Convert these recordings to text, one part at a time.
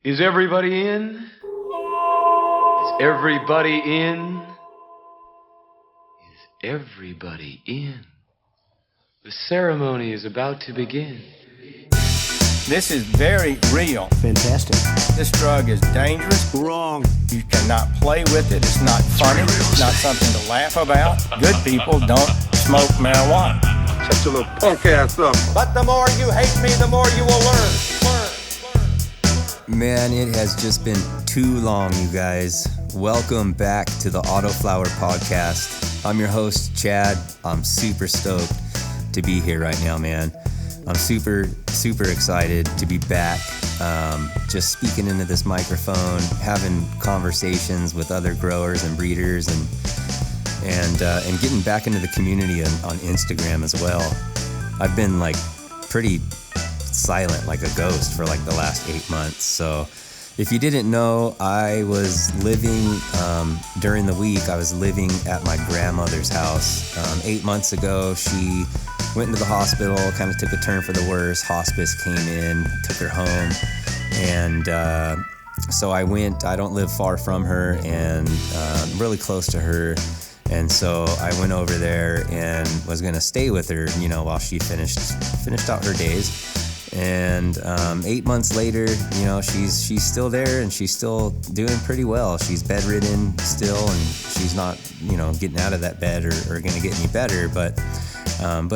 Is everybody in? Is everybody in? Is everybody in? The ceremony is about to begin. This is very real. Fantastic. This drug is dangerous. Wrong. You cannot play with it. It's not funny. It's not something to laugh about. Good people don't smoke marijuana. Shut your little punk ass up. But the more you hate me, the more you will learn. Man, it has just been too long, you guys. Welcome back to the Autoflower podcast. I'm your host, Chad. I'm super stoked to be here right now, man. I'm super excited to be back, just speaking into this microphone, having conversations with other growers and breeders, and getting back into the community on Instagram as well. I've been like pretty silent, like a ghost, for like the last 8 months. So if you didn't know, I was living during the week. I was living at my grandmother's house. 8 months ago, she went into the hospital, kind of took a turn for the worse. Hospice came in, took her home, and so I went. I don't live far from her, and really close to her, and so I went over there and was gonna stay with her, you know, while she finished out her days. And 8 months later, you know, she's still there, and she's still doing pretty well. She's bedridden still, and she's not, you know, getting out of that bed or gonna get any better, but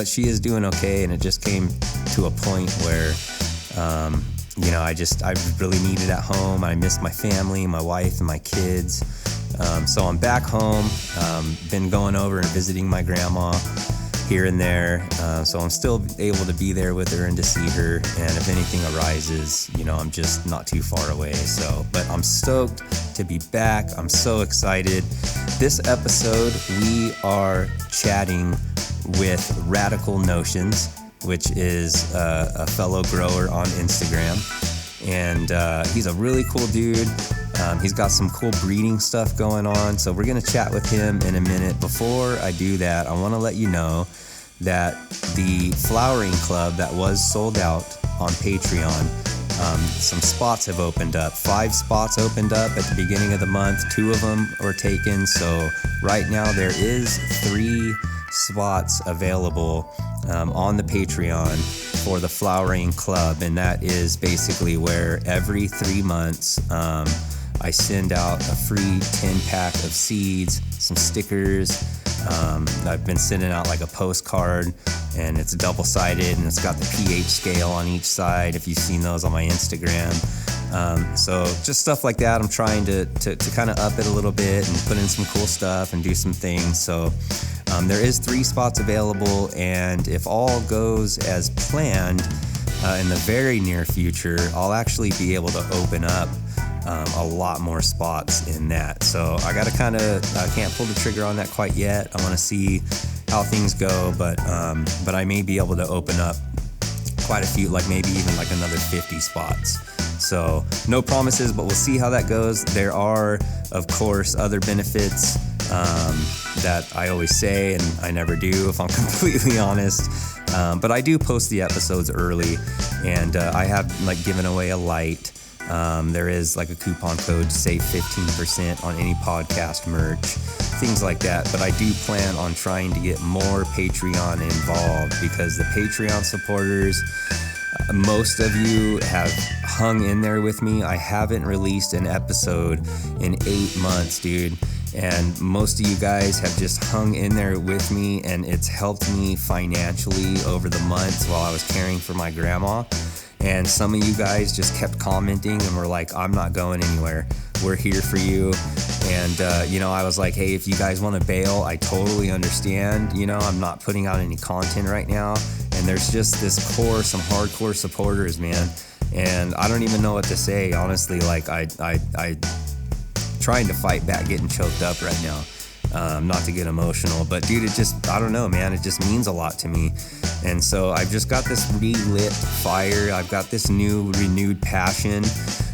she is doing okay. And it just came to a point where, you know, I really needed at home. I missed my family, my wife and my kids. So I'm back home, been going over and visiting my grandma here and there. So I'm still able to be there with her and to see her. And if anything arises, you know, I'm just not too far away. So, but I'm stoked to be back. I'm so excited. This episode, we are chatting with Radicle Notions, which is a fellow grower on Instagram. And he's a really cool dude. He's got some cool breeding stuff going on. So we're going to chat with him in a minute. Before I do that, I want to let you know that the flowering club that was sold out on Patreon, some spots have opened up. 5 spots opened up at the beginning of the month. 2 of them were taken. So right now there is 3 spots available on the Patreon for the flowering club, and that is basically where every 3 months I send out a free 10-pack of seeds, some stickers. I've been sending out like a postcard, and it's double-sided, and it's got the pH scale on each side, if you've seen those on my Instagram. So just stuff like that. I'm trying to kind of up it a little bit and put in some cool stuff and do some things. So there is 3 spots available, and if all goes as planned, in the very near future, I'll actually be able to open up a lot more spots in that. So I got to I can't pull the trigger on that quite yet. I want to see how things go, but I may be able to open up quite a few, like maybe even like another 50 spots. So no promises, but we'll see how that goes. There are, of course, other benefits that I always say, and I never do, if I'm completely honest. But I do post the episodes early, and I have like given away a light. There is like a coupon code to save 15% on any podcast merch, things like that. But I do plan on trying to get more Patreon involved, because the Patreon supporters, most of you have hung in there with me. I haven't released an episode in 8 months, dude. And most of you guys have just hung in there with me, and it's helped me financially over the months while I was caring for my grandma. And some of you guys just kept commenting and were like, I'm not going anywhere. We're here for you. And, you know, I was like, hey, if you guys want to bail, I totally understand. You know, I'm not putting out any content right now. And there's just this core, some hardcore supporters, man. And I don't even know what to say, honestly. Like, I trying to fight back getting choked up right now. Not to get emotional, but dude, it just, I don't know, man, it just means a lot to me. And so I've just got this relit fire. I've got this new renewed passion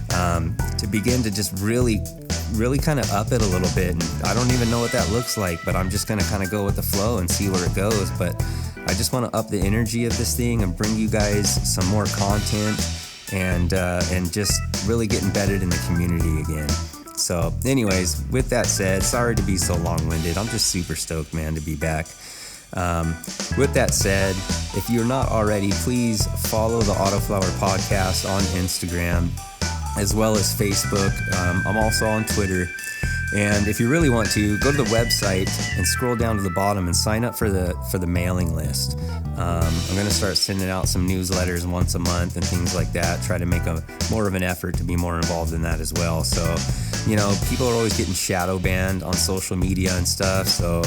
to begin to just really kind of up it a little bit. And I don't even know what that looks like, but I'm just going to kind of go with the flow and see where it goes. But I just want to up the energy of this thing and bring you guys some more content and just really get embedded in the community again. So anyways, with that said, sorry to be so long-winded. I'm just super stoked, man, to be back. With that said, if you're not already, please follow the Autoflower podcast on Instagram as well as Facebook. I'm also on Twitter. And if you really want to, go to the website and scroll down to the bottom and sign up for the mailing list. I'm going to start sending out some newsletters once a month and things like that. Try to make more of an effort to be more involved in that as well. So, people are always getting shadow banned on social media and stuff. So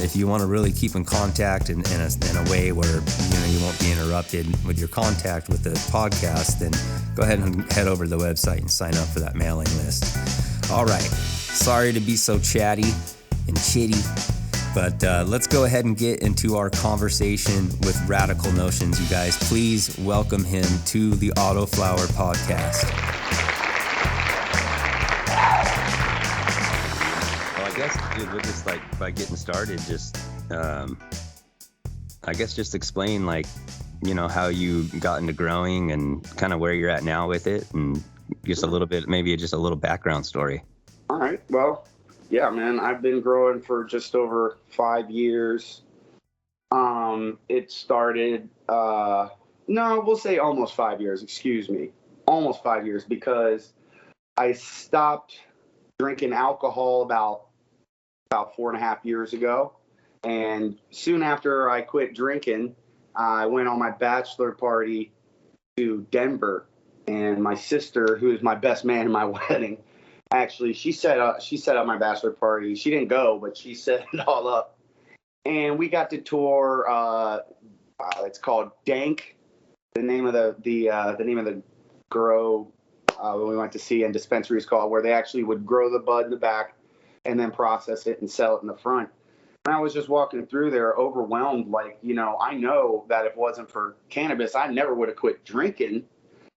if you want to really keep in contact in a way where you won't be interrupted with your contact with the podcast, then go ahead and head over to the website and sign up for that mailing list. All right, sorry to be so chatty and chitty, but let's go ahead and get into our conversation with Radicle Notions, you guys. Please welcome him to the Autoflower podcast. Well, I guess, dude, we'll just by getting started, just just explain how you got into growing and kind of where you're at now with it, and just a little bit, maybe just a little background story. All right. Well, yeah, man, I've been growing for just over 5 years. It started, we'll say almost 5 years, excuse me. Almost 5 years, because I stopped drinking alcohol about 4.5 years ago. And soon after I quit drinking, I went on my bachelor party to Denver. And my sister, who is my best man in my wedding, actually, she set up my bachelor party. She didn't go, but she set it all up. And we got to tour. It's called Dank, the name of the grow we went to see, and dispensary is called, where they actually would grow the bud in the back and then process it and sell it in the front. And I was just walking through there, overwhelmed. I know that if it wasn't for cannabis, I never would have quit drinking.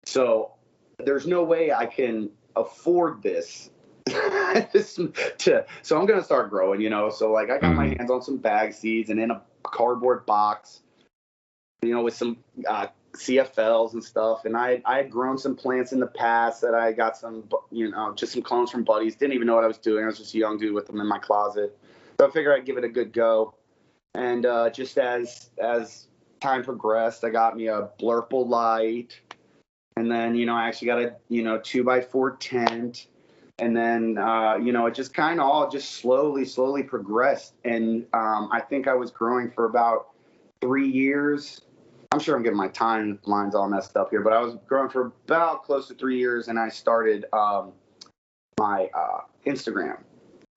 So there's no way I can afford this. So I'm going to start growing, So I got my hands on some bag seeds and in a cardboard box, with some CFLs and stuff. And I had grown some plants in the past that I got some, just some clones from buddies. Didn't even know what I was doing. I was just a young dude with them in my closet. So I figured I'd give it a good go. And just as time progressed, I got me a Blurple light. And then, I actually got a, 2x4 tent. And then, it just kind of all just slowly progressed. And I think I was growing for about 3 years. I'm sure I'm getting my timelines all messed up here, but I was growing for about close to 3 years. And I started my Instagram.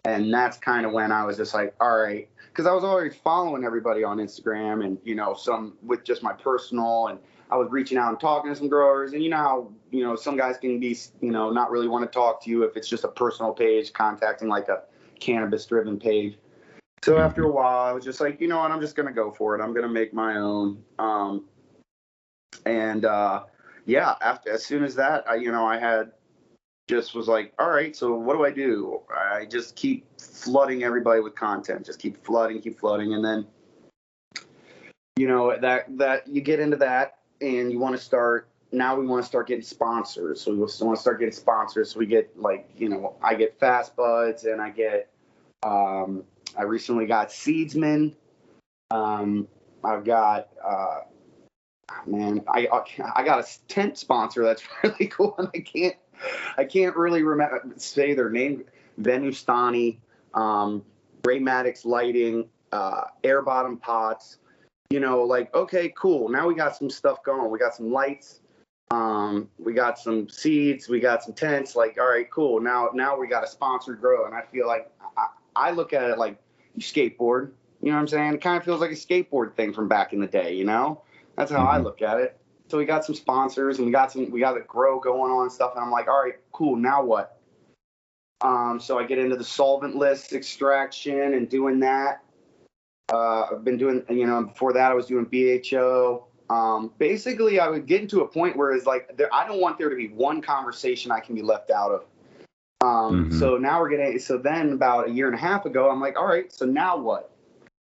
And that's kind of when I was just like, all right, because I was already following everybody on Instagram and, some with just my personal, and I was reaching out and talking to some growers, and how, some guys can be, not really want to talk to you if it's just a personal page, contacting like a cannabis driven page. So after a while, I was just like, what, I'm just going to go for it. I'm going to make my own. As soon as that, I had just was like, all right, so what do I do? I just keep flooding everybody with content, just keep flooding. And then, that you get into that, and we want to start getting sponsors. So we want to start getting sponsors. So we get I get Fast Buds, and I get, I recently got Seedsman. I've got, I got a tent sponsor that's really cool, and I can't really say their name. Venustani, Ray Maddox Lighting, Air Bottom Pots. Okay, cool. Now we got some stuff going. We got some lights. We got some seeds. We got some tents. All right, cool. Now we got a sponsored grow, and I feel like I look at it like you skateboard. You know what I'm saying? It kind of feels like a skateboard thing from back in the day. That's how I look at it. So we got some sponsors, and we got a grow going on and stuff. And I'm like, all right, cool. Now what? So I get into the solvent list extraction and doing that. I've been doing, before that I was doing BHO. Basically I would get into a point where it's like, I don't want there to be one conversation I can be left out of. So now so then about a year and a half ago, I'm like, all right, so now what?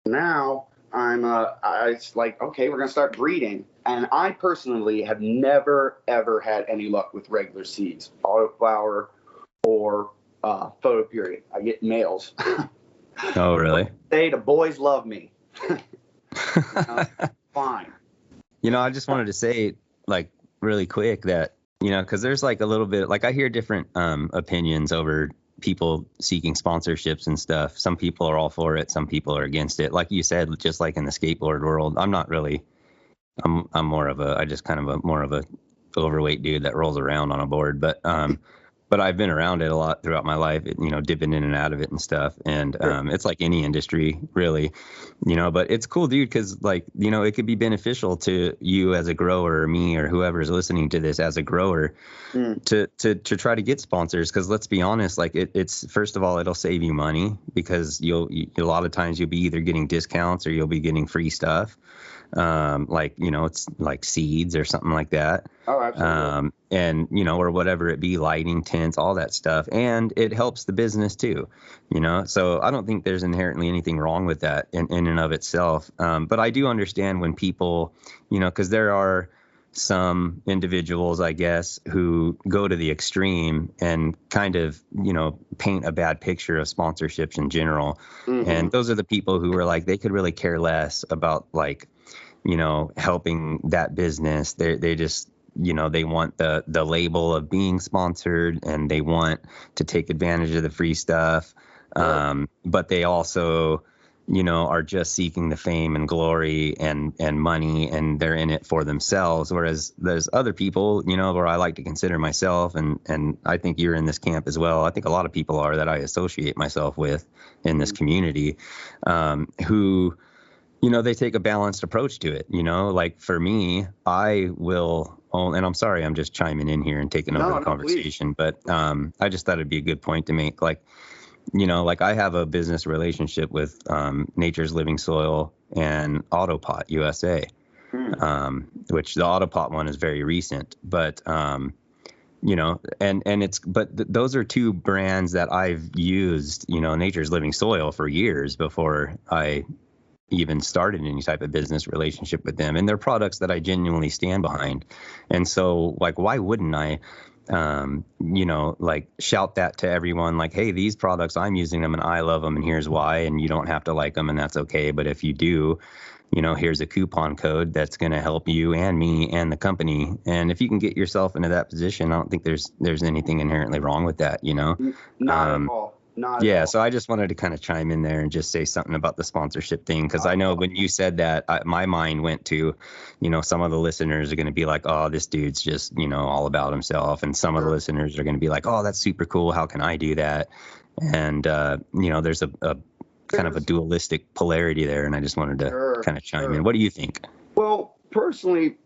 Now it's like, okay, we're going to start breeding. And I personally have never, ever had any luck with regular seeds, Autoflower or Photo Period. I get mails. Oh, really? Hey, the boys love me. Fine. I just wanted to say, like, really quick that, because there's like a little bit, like I hear different opinions over people seeking sponsorships and stuff. Some people are all for it. Some people are against it. Like you said, just like in the skateboard world, I'm not really, I'm more of a, I just kind of more of a overweight dude that rolls around on a board. But I've been around it a lot throughout my life, dipping in and out of it and stuff. And it's like any industry, really, but it's cool, dude, because like, it could be beneficial to you as a grower, or me, or whoever's listening to this as a grower, to try to get sponsors. Because let's be honest, like it's first of all, it'll save you money, because a lot of times you'll be either getting discounts or you'll be getting free stuff. It's like seeds or something like that. Oh, absolutely. And, or whatever it be, lighting, tents, all that stuff. And it helps the business too, so I don't think there's inherently anything wrong with that in and of itself. But I do understand when people, because there are some individuals, I guess, who go to the extreme and kind of, paint a bad picture of sponsorships in general. Mm-hmm. And those are the people who are like, they could really care less about like, helping that business. They just, they want the label of being sponsored, and they want to take advantage of the free stuff. But they also, are just seeking the fame and glory and money, and they're in it for themselves. Whereas there's other people, where I like to consider myself, and I think you're in this camp as well. I think a lot of people are, that I associate myself with in this community, who, they take a balanced approach to it. Like for me, I will own, and I'm sorry, I'm just chiming in here and taking over the conversation, please. But I just thought it'd be a good point to make. Like, like I have a business relationship with Nature's Living Soil and Autopot USA, which the Autopot one is very recent, but and it's, but those are two brands that I've used, Nature's Living Soil for years before I even started any type of business relationship with them, and they're products that I genuinely stand behind. And so like, why wouldn't I, like shout that to everyone, like, hey, these products, I'm using them and I love them, and here's why, and you don't have to like them, and that's okay. But if you do, here's a coupon code that's going to help you and me and the company. And if you can get yourself into that position, I don't think there's anything inherently wrong with that, Not at all. Yeah, so I just wanted to kind of chime in there and just say something about the sponsorship thing, because I know when you said that, my mind went to, some of the listeners are going to be like, oh, this dude's just, all about himself. And some of the listeners are going to be like, oh, that's super cool. How can I do that? And, there's a kind of a dualistic polarity there. And I just wanted to kind of chime in. What do you think? Well, personally,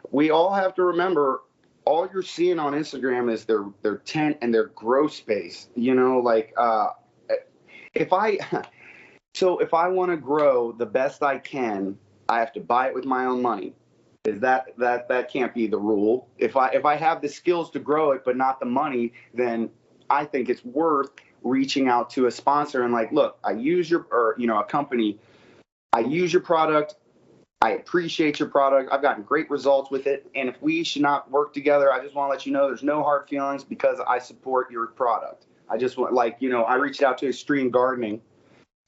we all have to remember, all you're seeing on Instagram is their tent and their grow space. Like if I want to grow the best I can, I have to buy it with my own money. Is that can't be the rule. If I have the skills to grow it but not the money, then I think it's worth reaching out to a sponsor and like, look, I use a company, I use your product. I appreciate your product. I've gotten great results with it. And if we should not work together, I just want to let you know there's no hard feelings, because I support your product. I just want, I reached out to Extreme Gardening,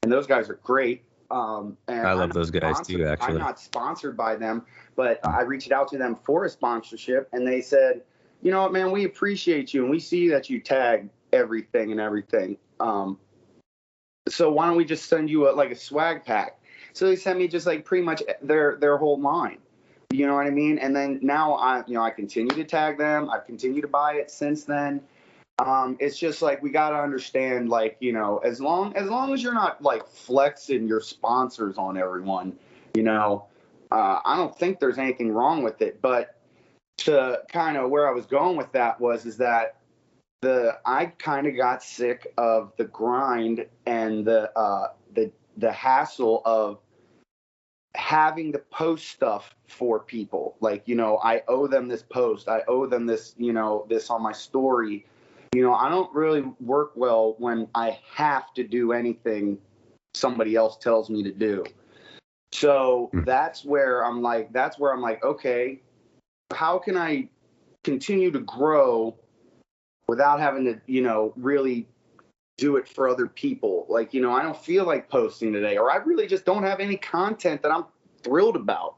and those guys are great. And I love those guys too, actually. I'm not sponsored by them, but I reached out to them for a sponsorship, and they said, you know what, man, we appreciate you, and we see that you tag everything and everything. So why don't we just send you a swag pack? So they sent me just like pretty much their whole line. You know what I mean? And then now I continue to tag them. I've continued to buy it since then. It's just like, we got to understand, like, as long as you're not like flexing your sponsors on everyone, I don't think there's anything wrong with it. But to kind of where I was going with that is that I kind of got sick of the grind and the hassle of having to post stuff for people. Like, I owe them this post. I owe them this, this on my story. I don't really work well when I have to do anything somebody else tells me to do. So that's where I'm like, okay, how can I continue to grow without having to, really do it for other people? Like, I don't feel like posting today, or I really just don't have any content that I'm thrilled about.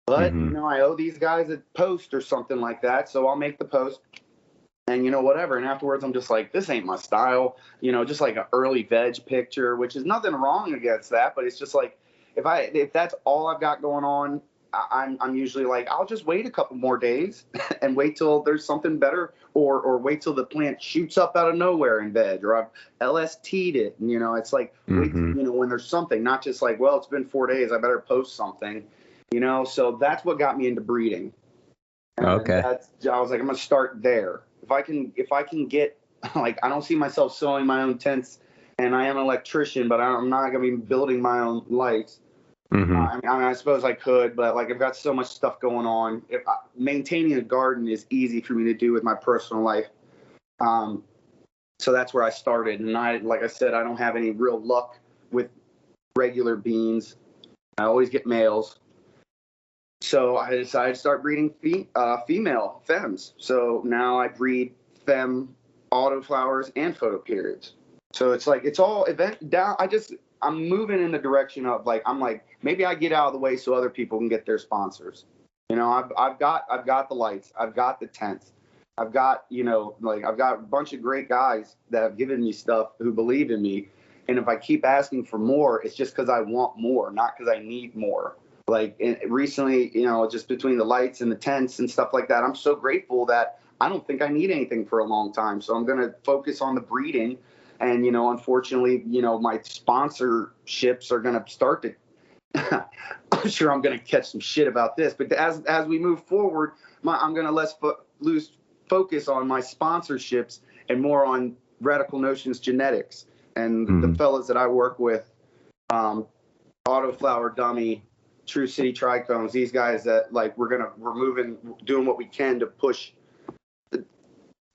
But, I owe these guys a post or something like that, so I'll make the post and, whatever. And afterwards, I'm just like, this ain't my style, just like an early veg picture, which is nothing wrong against that. But it's just like, if that's all I've got going on, I'm usually like, I'll just wait a couple more days and wait till there's something better, or wait till the plant shoots up out of nowhere in veg, or I've LST'd it. And, it's like, wait, when there's something, not just like, well, it's been 4 days, I better post something, so that's what got me into breeding. And okay. I was like, I'm going to start there. If I can get, like, I don't see myself sewing my own tents, and I am an electrician, but I'm not going to be building my own lights. I suppose I could, but like, I've got so much stuff going on. Maintaining a garden is easy for me to do with my personal life. So that's where I started. And like I said, I don't have any real luck with regular beans. I always get males. So I decided to start breeding female femmes. So now I breed femme autoflowers and photoperids. So it's like, it's all event down. I'm moving in the direction of like, I'm like, maybe I get out of the way so other people can get their sponsors. I've got the lights, I've got the tents, I've got, I've got a bunch of great guys that have given me stuff, who believe in me. And if I keep asking for more, it's just because I want more, not because I need more. Like recently, just between the lights and the tents and stuff like that, I'm so grateful that I don't think I need anything for a long time. So I'm going to focus on the breeding. And, unfortunately, my sponsorships are going to start to, I'm sure I'm going to catch some shit about this, but as we move forward, I'm going to lose focus on my sponsorships and more on Radicle Notions genetics. And the fellas that I work with, Autoflower Dummy, True City Trichomes, these guys that like, we're doing what we can to push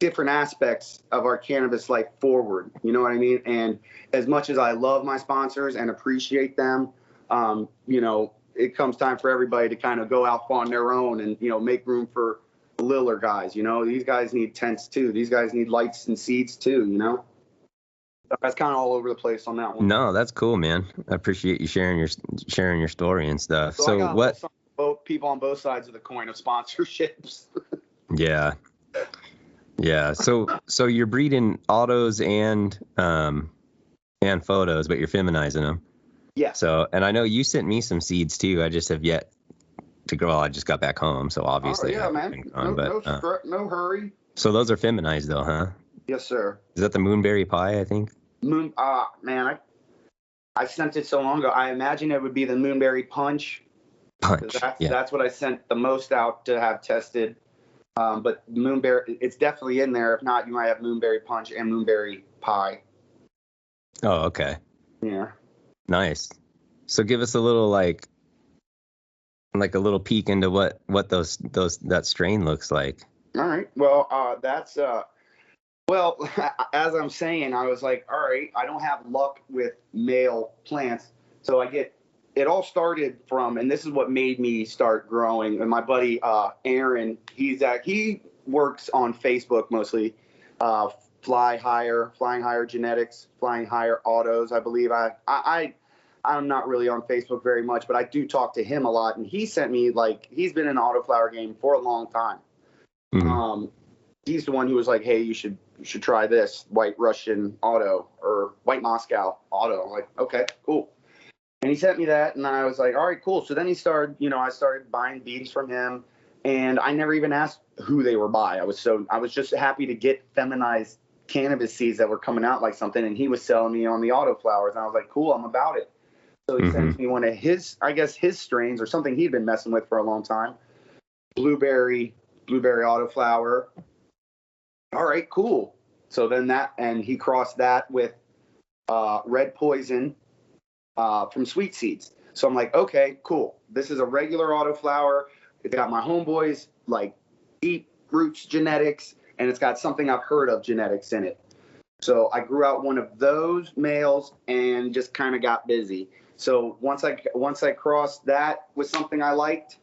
different aspects of our cannabis life forward. You know what I mean? And as much as I love my sponsors and appreciate them, it comes time for everybody to kind of go out on their own and, make room for the littler guys. These guys need tents too. These guys need lights and seeds too, That's kind of all over the place on that one. No, that's cool, man. I appreciate you sharing your story and stuff. So I got both people on both sides of the coin of sponsorships. Yeah. Yeah. So you're breeding autos and photos, but you're feminizing them. Yeah. So, and I know you sent me some seeds too. I just have yet to grow. I just got back home, so obviously. Oh, yeah, man. No hurry. So those are feminized though, huh? Yes, sir. Is that the moonberry pie, I think? Man, I sent it so long ago. I imagine it would be the moonberry punch. That's what I sent the most out to have tested. But moonberry, it's definitely in there. If not, you might have moonberry punch and moonberry pie. Oh, okay. Yeah. Nice. So give us a little like a little peek into what that strain looks like. All right. Well, well, as I'm saying, I was like, all right, I don't have luck with male plants, so it all started from, and this is what made me start growing. And my buddy Aaron, he works on Facebook mostly. Flying Higher Genetics, Flying Higher Autos, I believe. I'm not really on Facebook very much, but I do talk to him a lot. And he sent me, like, he's been in the autoflower game for a long time. Mm-hmm. He's the one who was like, hey, you should try this White Russian auto or White Moscow auto. I'm like, okay, cool. And he sent me that, and I was like, all right, cool. So then I started buying beans from him, and I never even asked who they were by. I was just happy to get feminized cannabis seeds that were coming out like something, and he was selling me on the autoflowers, and I was like, cool, I'm about it. So he sent me one of his strains or something he'd been messing with for a long time. Blueberry autoflower. All right, cool. So then and he crossed that with Red Poison from Sweet Seeds. So I'm like, okay, cool. This is a regular autoflower. It's got my homeboys like Deep Roots genetics, and it's got something I've heard of genetics in it. So I grew out one of those males and just kind of got busy. So once I crossed that with something I liked,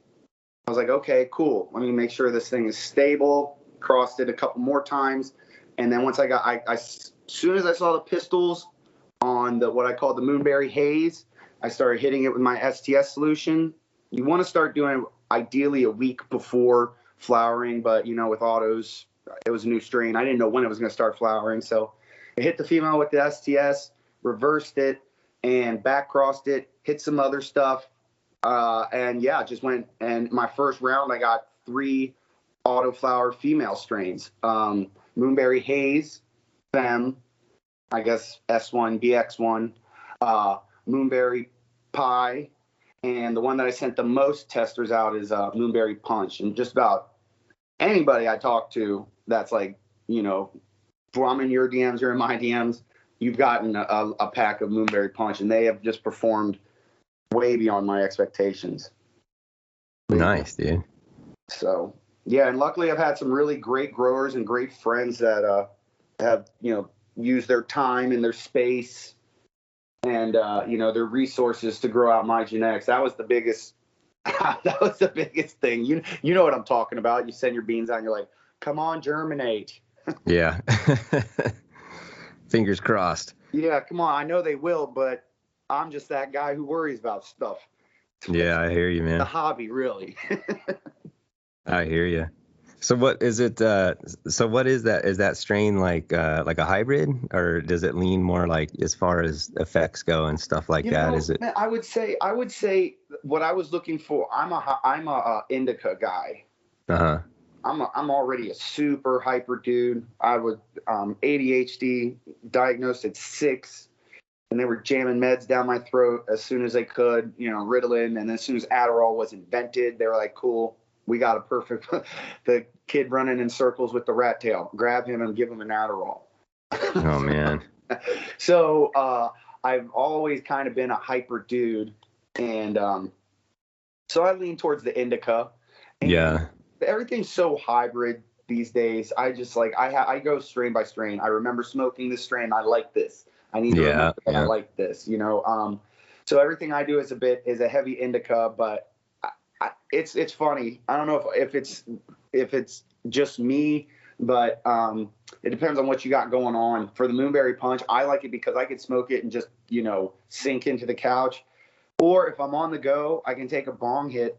I was like, okay, cool. Let me make sure this thing is stable. Crossed it a couple more times. And then once as soon as I saw the pistols on what I call the Moonberry Haze, I started hitting it with my STS solution. You want to start doing ideally a week before flowering, but with autos, it was a new strain. I didn't know when it was going to start flowering. So I hit the female with the STS, reversed it, and back crossed it, hit some other stuff. And yeah, just went. And my first round, I got 3 Autoflower female strains. Moonberry Haze, Femme, I guess S1, BX1, Moonberry Pie, and the one that I sent the most testers out is Moonberry Punch. And just about anybody I talk to that's like, if I'm in your DMs or in my DMs, you've gotten a pack of Moonberry Punch, and they have just performed way beyond my expectations. Nice, dude. So, yeah, and luckily I've had some really great growers and great friends that have, used their time and their space and, their resources to grow out my genetics. That was the biggest thing. You know what I'm talking about. You send your beans out and you're like, come on, germinate. Yeah. Fingers crossed. Yeah, come on. I know they will, but I'm just that guy who worries about stuff. Yeah, I hear you, man. The hobby, really. I hear you. So what is it? So what is that? Is that strain like a hybrid, or does it lean more like as far as effects go and stuff like that? Is it? Man, I would say what I was looking for. I'm a indica guy. Uh-huh. I'm already a super hyper dude. I was ADHD diagnosed at 6, and they were jamming meds down my throat as soon as they could. Ritalin, and as soon as Adderall was invented, they were like, "Cool, we got a perfect." The kid running in circles with the rat tail. Grab him and give him an Adderall. Oh man. So I've always kind of been a hyper dude, and so I lean towards the indica. And yeah. Everything's so hybrid these days. I just I go strain by strain. I remember smoking this strain. I like this. I need to remember that I like this. So everything I do is a heavy indica, but it's funny. I don't know if it's just me, but it depends on what you got going on. For the Moonberry Punch, I like it because I could smoke it and just sink into the couch, or if I'm on the go, I can take a bong hit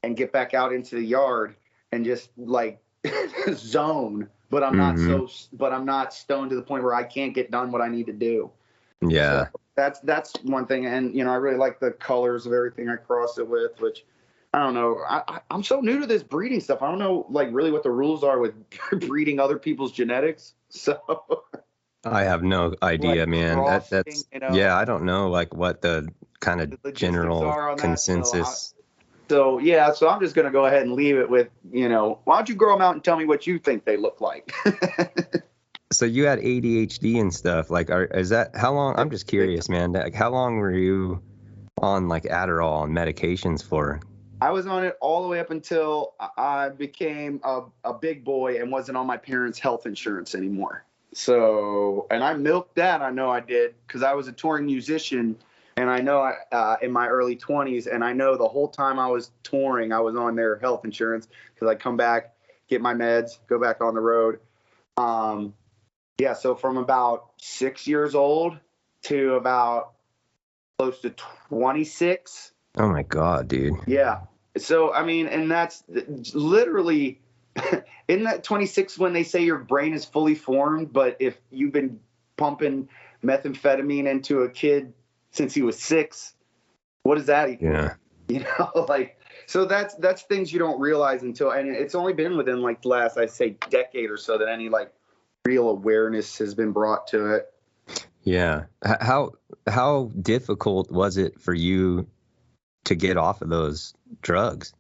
and get back out into the yard and just like zone. But I'm not stoned to the point where I can't get done what I need to do. Yeah. So that's one thing, and I really like the colors of everything I cross it with, which. I don't know. I'm so new to this breeding stuff. I don't know, really what the rules are with breeding other people's genetics. So I have no idea, man. That's yeah. I don't know, what the kind of general consensus. So I'm just gonna go ahead and leave it with, why don't you grow them out and tell me what you think they look like. So you had ADHD and stuff. Is that how long? I'm just curious, man. How long were you on Adderall and medications for? I was on it all the way up until I became a big boy and wasn't on my parents' health insurance anymore. So, and I milked that. I know I did, because I was a touring musician, and I know in my early 20s, and I know the whole time I was touring, I was on their health insurance, because I'd come back, get my meds, go back on the road. So from about 6 years old to about close to 26. Oh my God, dude. Yeah. So, and that's literally, isn't that 26 when they say your brain is fully formed? But if you've been pumping methamphetamine into a kid since he was 6, what does that equal? Yeah. So that's things you don't realize until, and it's only been within the last, I'd say, decade or so that any real awareness has been brought to it. Yeah. How difficult was it for you to get off of those drugs?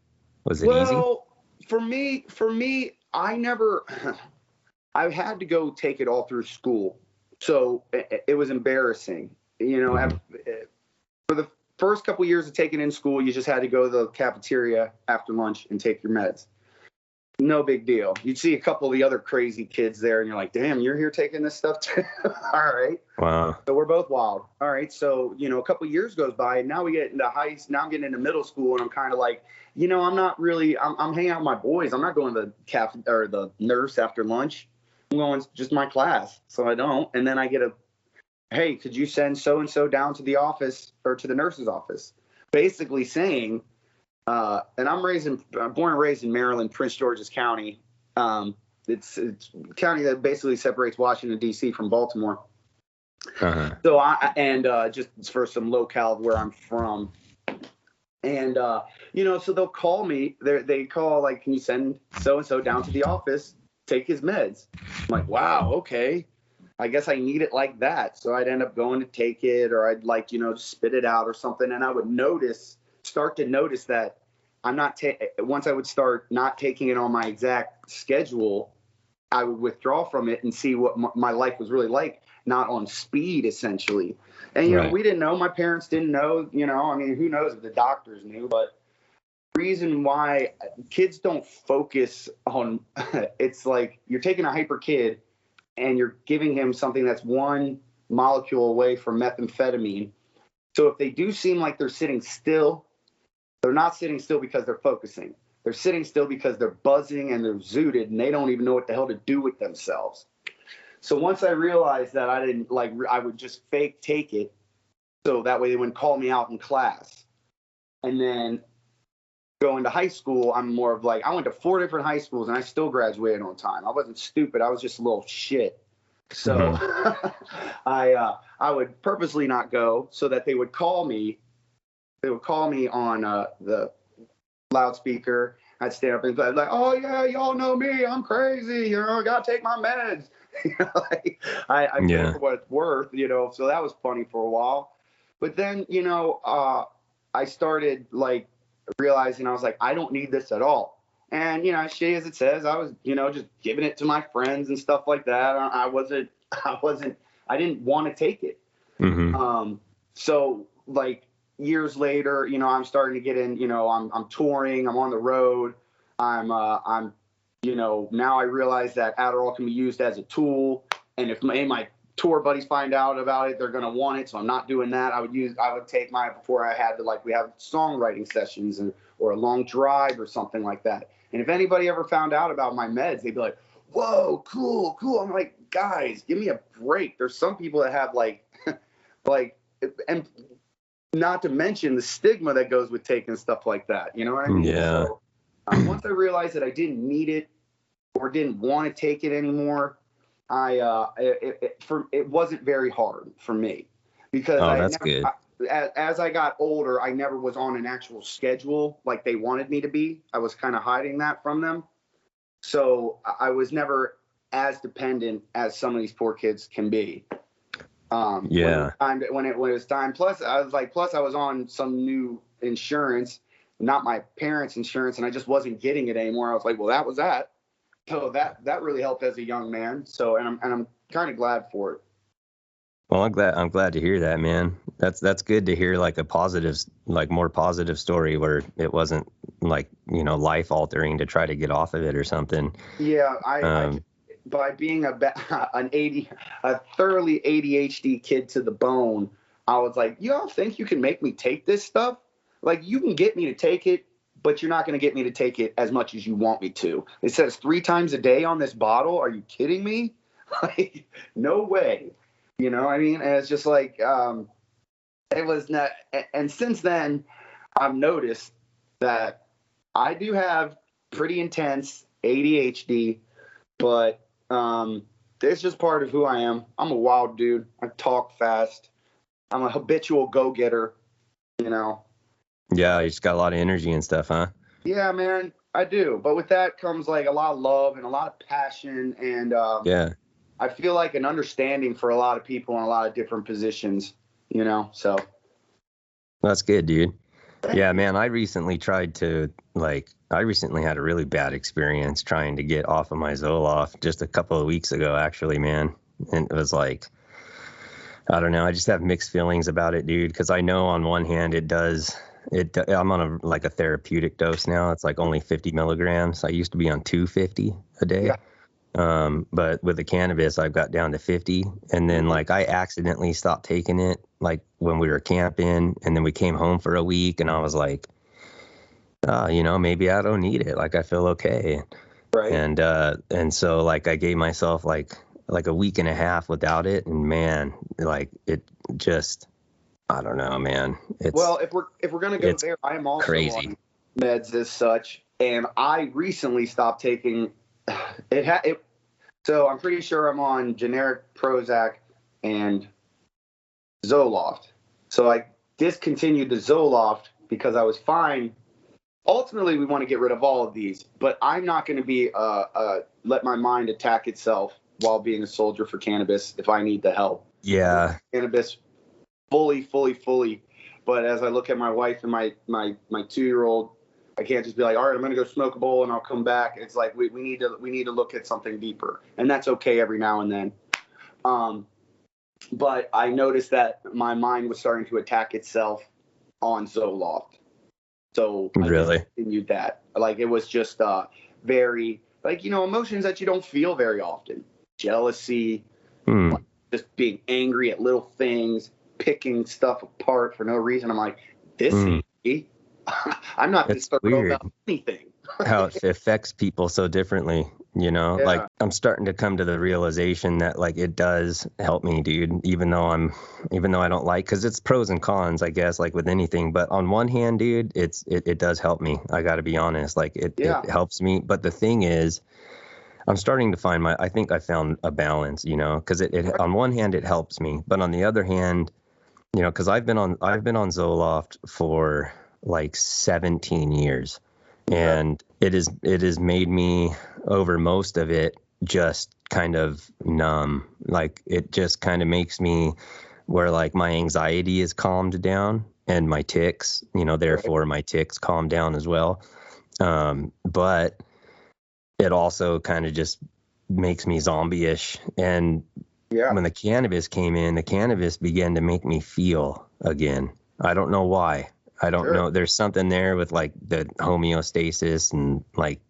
Was it easy? Well, for me, I had to go take it all through school. So it was embarrassing. For the first couple of years of taking in school, you just had to go to the cafeteria after lunch and take your meds. no big deal. You'd see a couple of the other crazy kids there, and you're like, damn, you're here taking this stuff too? All right. Wow. So we're both wild. All right. So, a couple of years goes by, and now we get into now I'm getting into middle school, and I'm kind of like, I'm not really, I'm hanging out with my boys. I'm not going to the cafe or the nurse after lunch. I'm going just my class. So I don't. And then I get hey, could you send so-and-so down to the office or to the nurse's office? Basically saying, and I'm born and raised in Maryland, Prince George's County. It's a county that basically separates Washington, D.C. from Baltimore. Uh-huh. So just for some locale of where I'm from. And, so they'll call me. They call, like, can you send so-and-so down to the office, take his meds? I'm like, wow, okay. I guess I need it like that. So I'd end up going to take it, or I'd spit it out or something. And I would start to notice that I'm not, once I would start not taking it on my exact schedule, I would withdraw from it and see what my life was really like, not on speed, essentially. And, we didn't know, my parents didn't know, who knows if the doctors knew, but the reason why kids don't focus on, it's like you're taking a hyper kid and you're giving him something that's one molecule away from methamphetamine. So if they do seem like they're sitting still, they're not sitting still because they're focusing. They're sitting still because they're buzzing and they're zooted, and they don't even know what the hell to do with themselves. So once I realized that I would just fake take it, so that way they wouldn't call me out in class. And then going to high school, I'm more of I went to 4 different high schools and I still graduated on time. I wasn't stupid. I was just a little shit. So I would purposely not go so that they would call me. They would call me on the loudspeaker. I'd stand up and be like, oh yeah, y'all know me. I'm crazy. I got to take my meds. I pay for what it's worth, so that was funny for a while. But then, I started realizing, I was like, I don't need this at all. And, as shitty as it says, I was, just giving it to my friends and stuff like that. I didn't want to take it. Mm-hmm. So years later, I'm starting to get in, I'm touring, I'm on the road. Now I realize that Adderall can be used as a tool. And if my tour buddies find out about it, they're going to want it. So I'm not doing that. I would take mine before I had to, we have songwriting sessions or a long drive or something like that. And if anybody ever found out about my meds, they'd be like, whoa, cool. I'm like, guys, give me a break. There's some people that have and not to mention the stigma that goes with taking stuff like that. You know what I mean? Yeah. So, once I realized that I didn't need it or didn't want to take it anymore, it wasn't very hard for me because that's good. As I got older, I never was on an actual schedule like they wanted me to be. I was kind of hiding that from them. So I was never as dependent as some of these poor kids can be. When it was time. Plus I was on some new insurance, not my parents' insurance, and I just wasn't getting it anymore. I was like, well, that was that. So that really helped as a young man. So and I'm kind of glad for it. Well, I'm glad to hear that, man. That's good to hear, a positive, more positive story where it wasn't life altering to try to get off of it or something. Yeah, I by being a thoroughly ADHD kid to the bone, I was like, y'all think you can make me take this stuff? You can get me to take it, but you're not going to get me to take it as much as you want me to. It says 3 times a day on this bottle. Are you kidding me? No way. You know what I mean? And it's just it was not. And since then, I've noticed that I do have pretty intense ADHD, but it's just part of who I am. I'm a wild dude. I talk fast. I'm a habitual go-getter, Yeah, you just got a lot of energy and stuff, huh? Yeah, man, I do. But with that comes a lot of love and a lot of passion, and I feel like an understanding for a lot of people in a lot of different positions, so. That's good, dude. Yeah, man, I recently had a really bad experience trying to get off of my Zoloft just a couple of weeks ago, actually, man. And it was I don't know, I just have mixed feelings about it, dude, because I know on one hand it does I'm on a therapeutic dose now. It's like only 50 milligrams. I used to be on 250 a day. Yeah. But with the cannabis, I've got down to 50. And then like I accidentally stopped taking it like when we were camping, and then we came home for a week, and I was like, maybe I don't need it. Like I feel okay. Right. And so like I gave myself like a week and a half without it, and man, like it just, I don't know, man. Well, if we're gonna go there, I am also crazy on meds as such, and I recently stopped taking it. So I'm pretty sure I'm on generic Prozac and Zoloft. So I discontinued the Zoloft because I was fine. Ultimately, we want to get rid of all of these, but I'm not going to be let my mind attack itself while being a soldier for cannabis if I need the help. Yeah. Cannabis fully. But as I look at my wife and my 2-year-old, I can't just be like, all right, I'm going to go smoke a bowl and I'll come back. It's like we need to look at something deeper, and that's okay every now and then. But I noticed that my mind was starting to attack itself on Zoloft. So really? I continued that. Like it was just very emotions that you don't feel very often. Jealousy, just being angry at little things, picking stuff apart for no reason. I'm like, this ain't me. I'm not this thorough about anything. How it affects people so differently, Yeah. Like I'm starting to come to the realization that like it does help me, dude, even though I don't like, because it's pros and cons, I guess, like with anything. But on one hand, dude, it does help me. I got to be honest, like it helps me. But the thing is, I'm starting to find I think I found a balance, because it on one hand it helps me, but on the other hand, because I've been on Zoloft for like 17 years. And it has made me, over most of it, just kind of numb. Like it just kind of makes me where like my anxiety is calmed down, and my tics, therefore my tics calm down as well. But it also kind of just makes me zombie-ish. And when the cannabis came in, the cannabis began to make me feel again. I don't know why. I don't know. There's something there with like the homeostasis and like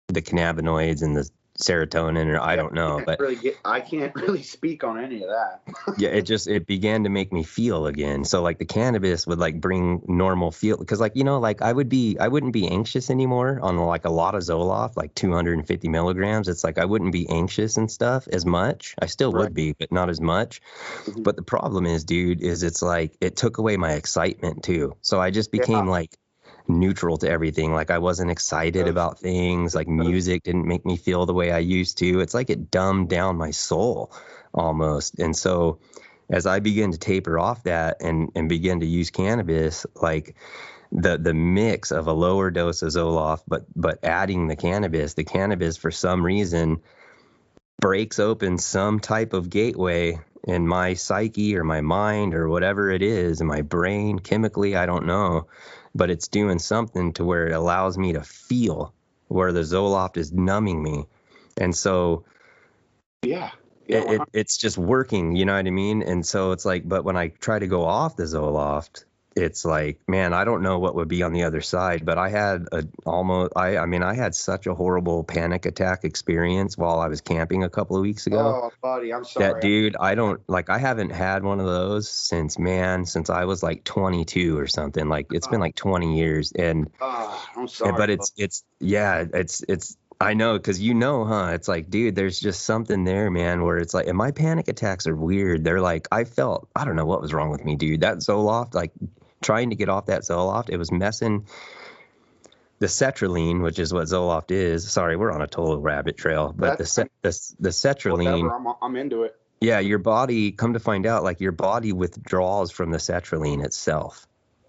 the cannabinoids and the serotonin, or I don't know, but I can't really speak on any of that. yeah, it began to make me feel again. So like the cannabis would like bring normal feel, because like, like I wouldn't be anxious anymore on like a lot of Zoloft, like 250 milligrams. It's like I wouldn't be anxious and stuff as much. I still would be, but not as much. But the problem is, dude, it's like it took away my excitement too. So I just became like neutral to everything. Like I wasn't excited about things. Like music didn't make me feel the way I used to. It's like it dumbed down my soul almost. And so as I begin to taper off that and begin to use cannabis, like the mix of a lower dose of Zoloft, but adding the cannabis for some reason breaks open some type of gateway in my psyche or my mind or whatever it is, in my brain chemically, I don't know. But it's doing something to where it allows me to feel, where the Zoloft is numbing me. And so it's just working, you know what I mean? And so it's like, but when I try to go off the Zoloft, it's like, man, I don't know what would be on the other side. But I had I had such a horrible panic attack experience while I was camping a couple of weeks ago. Oh, buddy, I'm sorry. That dude, I haven't had one of those since I was like 22 or something. Like it's been like 20 years. And I'm sorry. But it's I know, because it's like, dude, there's just something there, man, where it's like, and my panic attacks are weird. They're like, I don't know what was wrong with me, dude. That Zoloft, like trying to get off that Zoloft, it was messing the sertraline, which is what Zoloft is. Sorry, we're on a total rabbit trail, but the sertraline, whatever, I'm into it. Yeah, your body, come to find out, like your body withdraws from the sertraline itself,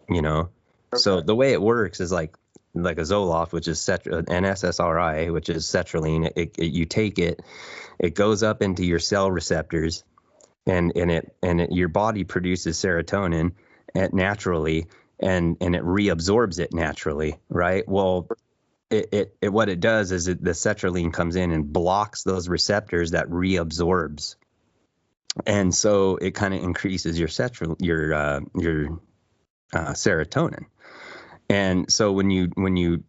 Okay. So the way it works is like a Zoloft, which is an NSSRI, which is sertraline. You take it, it goes up into your cell receptors, and your body produces serotonin naturally, and it reabsorbs it naturally, right? Well, what it does is the sertraline comes in and blocks those receptors that reabsorbs, and so it kind of increases your serotonin. And so when you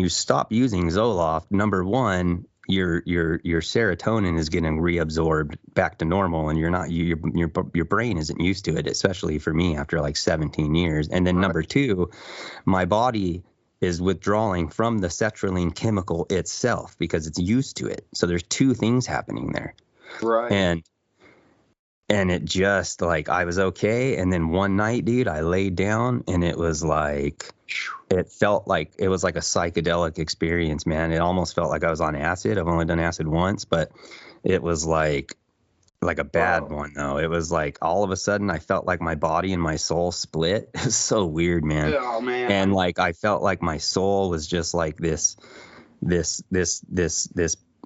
stop using Zoloft, number one, your serotonin is getting reabsorbed back to normal, and your brain isn't used to it, especially for me after like 17 years. And then number two, my body is withdrawing from the sertraline chemical itself because it's used to it. So there's two things happening there. Right. And it just like, I was okay. And then one night, dude, I laid down and it was like, it felt like it was like a psychedelic experience, man. It almost felt like I was on acid. I've only done acid once, but it was like a bad one though. It was like all of a sudden I felt like my body and my soul split. It was so weird, man. Oh man. And like I felt like my soul was just like this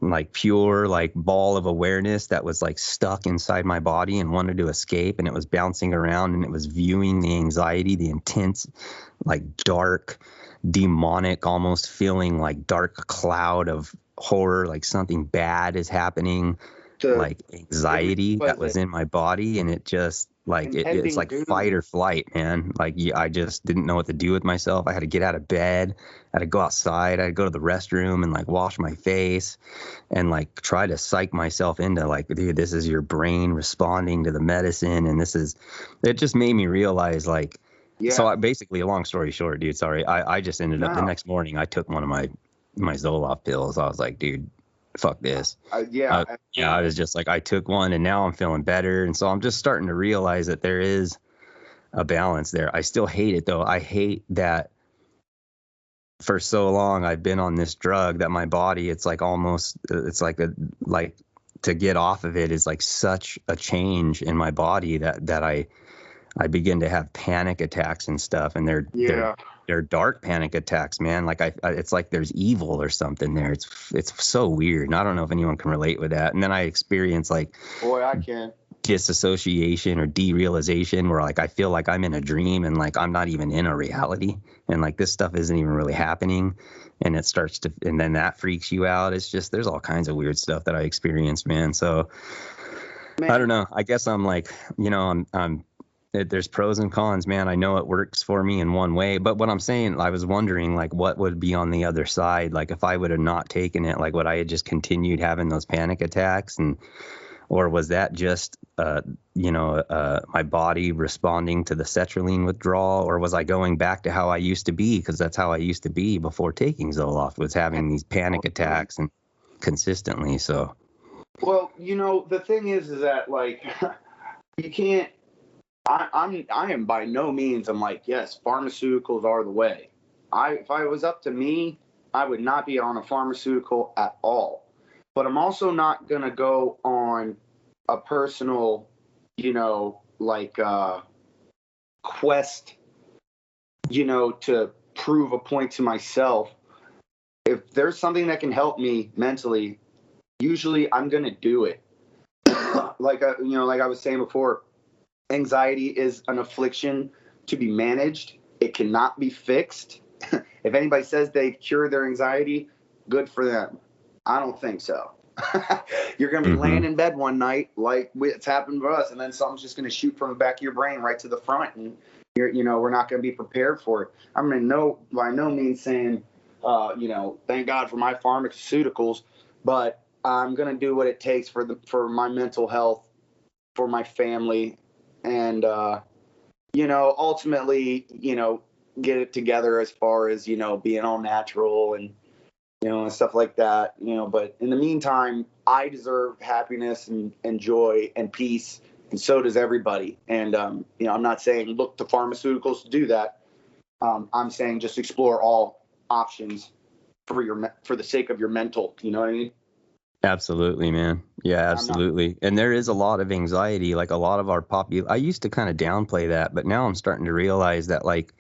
like pure like ball of awareness that was like stuck inside my body and wanted to escape, and it was bouncing around and it was viewing the anxiety, the intense, like dark, demonic, almost feeling like dark cloud of horror, like something bad is happening, like anxiety that was in my body, and it just like it's like fight or flight, man. Like I just didn't know what to do with myself. I had to get out of bed, I had to go outside, I had to go to the restroom and like wash my face and like try to psych myself into like, dude, this is your brain responding to the medicine, and it just made me realize like, so I basically, long story short, dude, sorry, I just ended up the next morning I took one of my Zoloft pills. I was like, dude, fuck this. I was just like, I took one and now I'm feeling better. And so I'm just starting to realize that there is a balance there. I still hate it though. I hate that for so long I've been on this drug that my body, it's like almost, it's like to get off of it is like such a change in my body that I begin to have panic attacks and stuff. And they're dark panic attacks, man. Like it's like there's evil or something there. It's so weird. And I don't know if anyone can relate with that. And then I experience like, boy, I can, disassociation or derealization, where like I feel like I'm in a dream and like I'm not even in a reality, and like this stuff isn't even really happening, and it starts to, and then that freaks you out. It's just, there's all kinds of weird stuff that I experienced, man. So I don't know. I guess I'm like, there's pros and cons, man. I know it works for me in one way, but what I'm saying, I was wondering like what would be on the other side. Like if I would have not taken it, like would I have just continued having those panic attacks, or was that just, my body responding to the sertraline withdrawal, or was I going back to how I used to be? Because that's how I used to be before taking Zoloft, was having these panic attacks and consistently. So, well, the thing is that like you can't. I am by no means. I'm like, yes, pharmaceuticals are the way. If I was up to me, I would not be on a pharmaceutical at all. But I'm also not gonna go on a personal, quest, to prove a point to myself. If there's something that can help me mentally, usually I'm gonna do it. like I was saying before, anxiety is an affliction to be managed. It cannot be fixed. If anybody says they cure their anxiety, good for them. I don't think so. You're going to be laying in bed one night like it's happened to us, and then something's just going to shoot from the back of your brain right to the front, and we're not going to be prepared for it. I'm by no means saying, thank God for my pharmaceuticals, but I'm going to do what it takes for my mental health, for my family, and ultimately, get it together as far as being all natural and and stuff like that, but in the meantime, I deserve happiness and joy and peace, and so does everybody. And I'm not saying look to pharmaceuticals to do that. I'm saying just explore all options for the sake of your mental. You know what I mean? Absolutely, man. Yeah, absolutely. And there is a lot of anxiety, like a lot of our I used to kind of downplay that, but now I'm starting to realize that like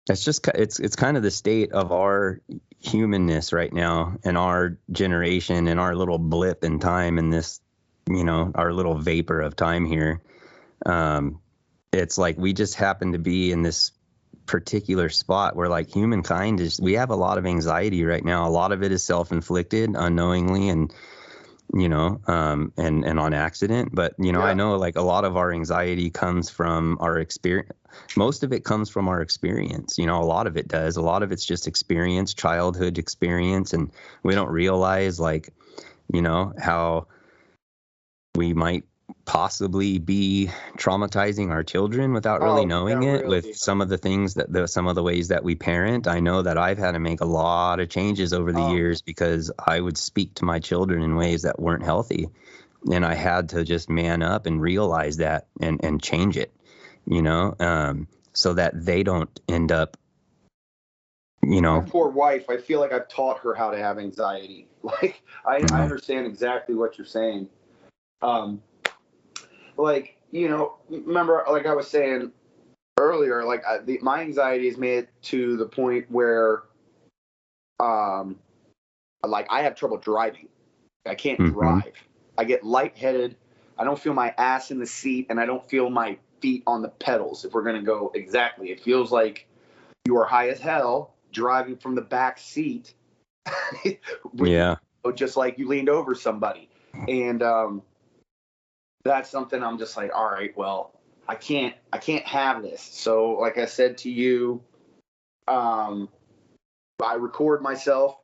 it's kind of the state of our humanness right now, and our generation, and our little blip in time in this, our little vapor of time here. It's like we just happen to be in this particular spot where like humankind we have a lot of anxiety right now. A lot of it is self-inflicted unknowingly, and and on accident. But, I know like a lot of our anxiety comes from our experience. Most of it comes from our experience. A lot of it does. A lot of it's just experience, childhood experience. And we don't realize like, how we might possibly be traumatizing our children without really knowing it with some of the things some of the ways that we parent. I know that I've had to make a lot of changes over the years because I would speak to my children in ways that weren't healthy. And I had to just man up and realize that and change it, so that they don't end up, My poor wife, I feel like I've taught her how to have anxiety. Like, I understand exactly what you're saying. Remember, like I was saying earlier, like my anxiety is made to the point where, like I have trouble driving. I can't drive. I get lightheaded. I don't feel my ass in the seat, and I don't feel my feet on the pedals. If we're gonna go exactly, it feels like you are high as hell driving from the back seat. Just like you leaned over somebody, and that's something I'm just like, all right, well, I can't have this. So like I said to you, I record myself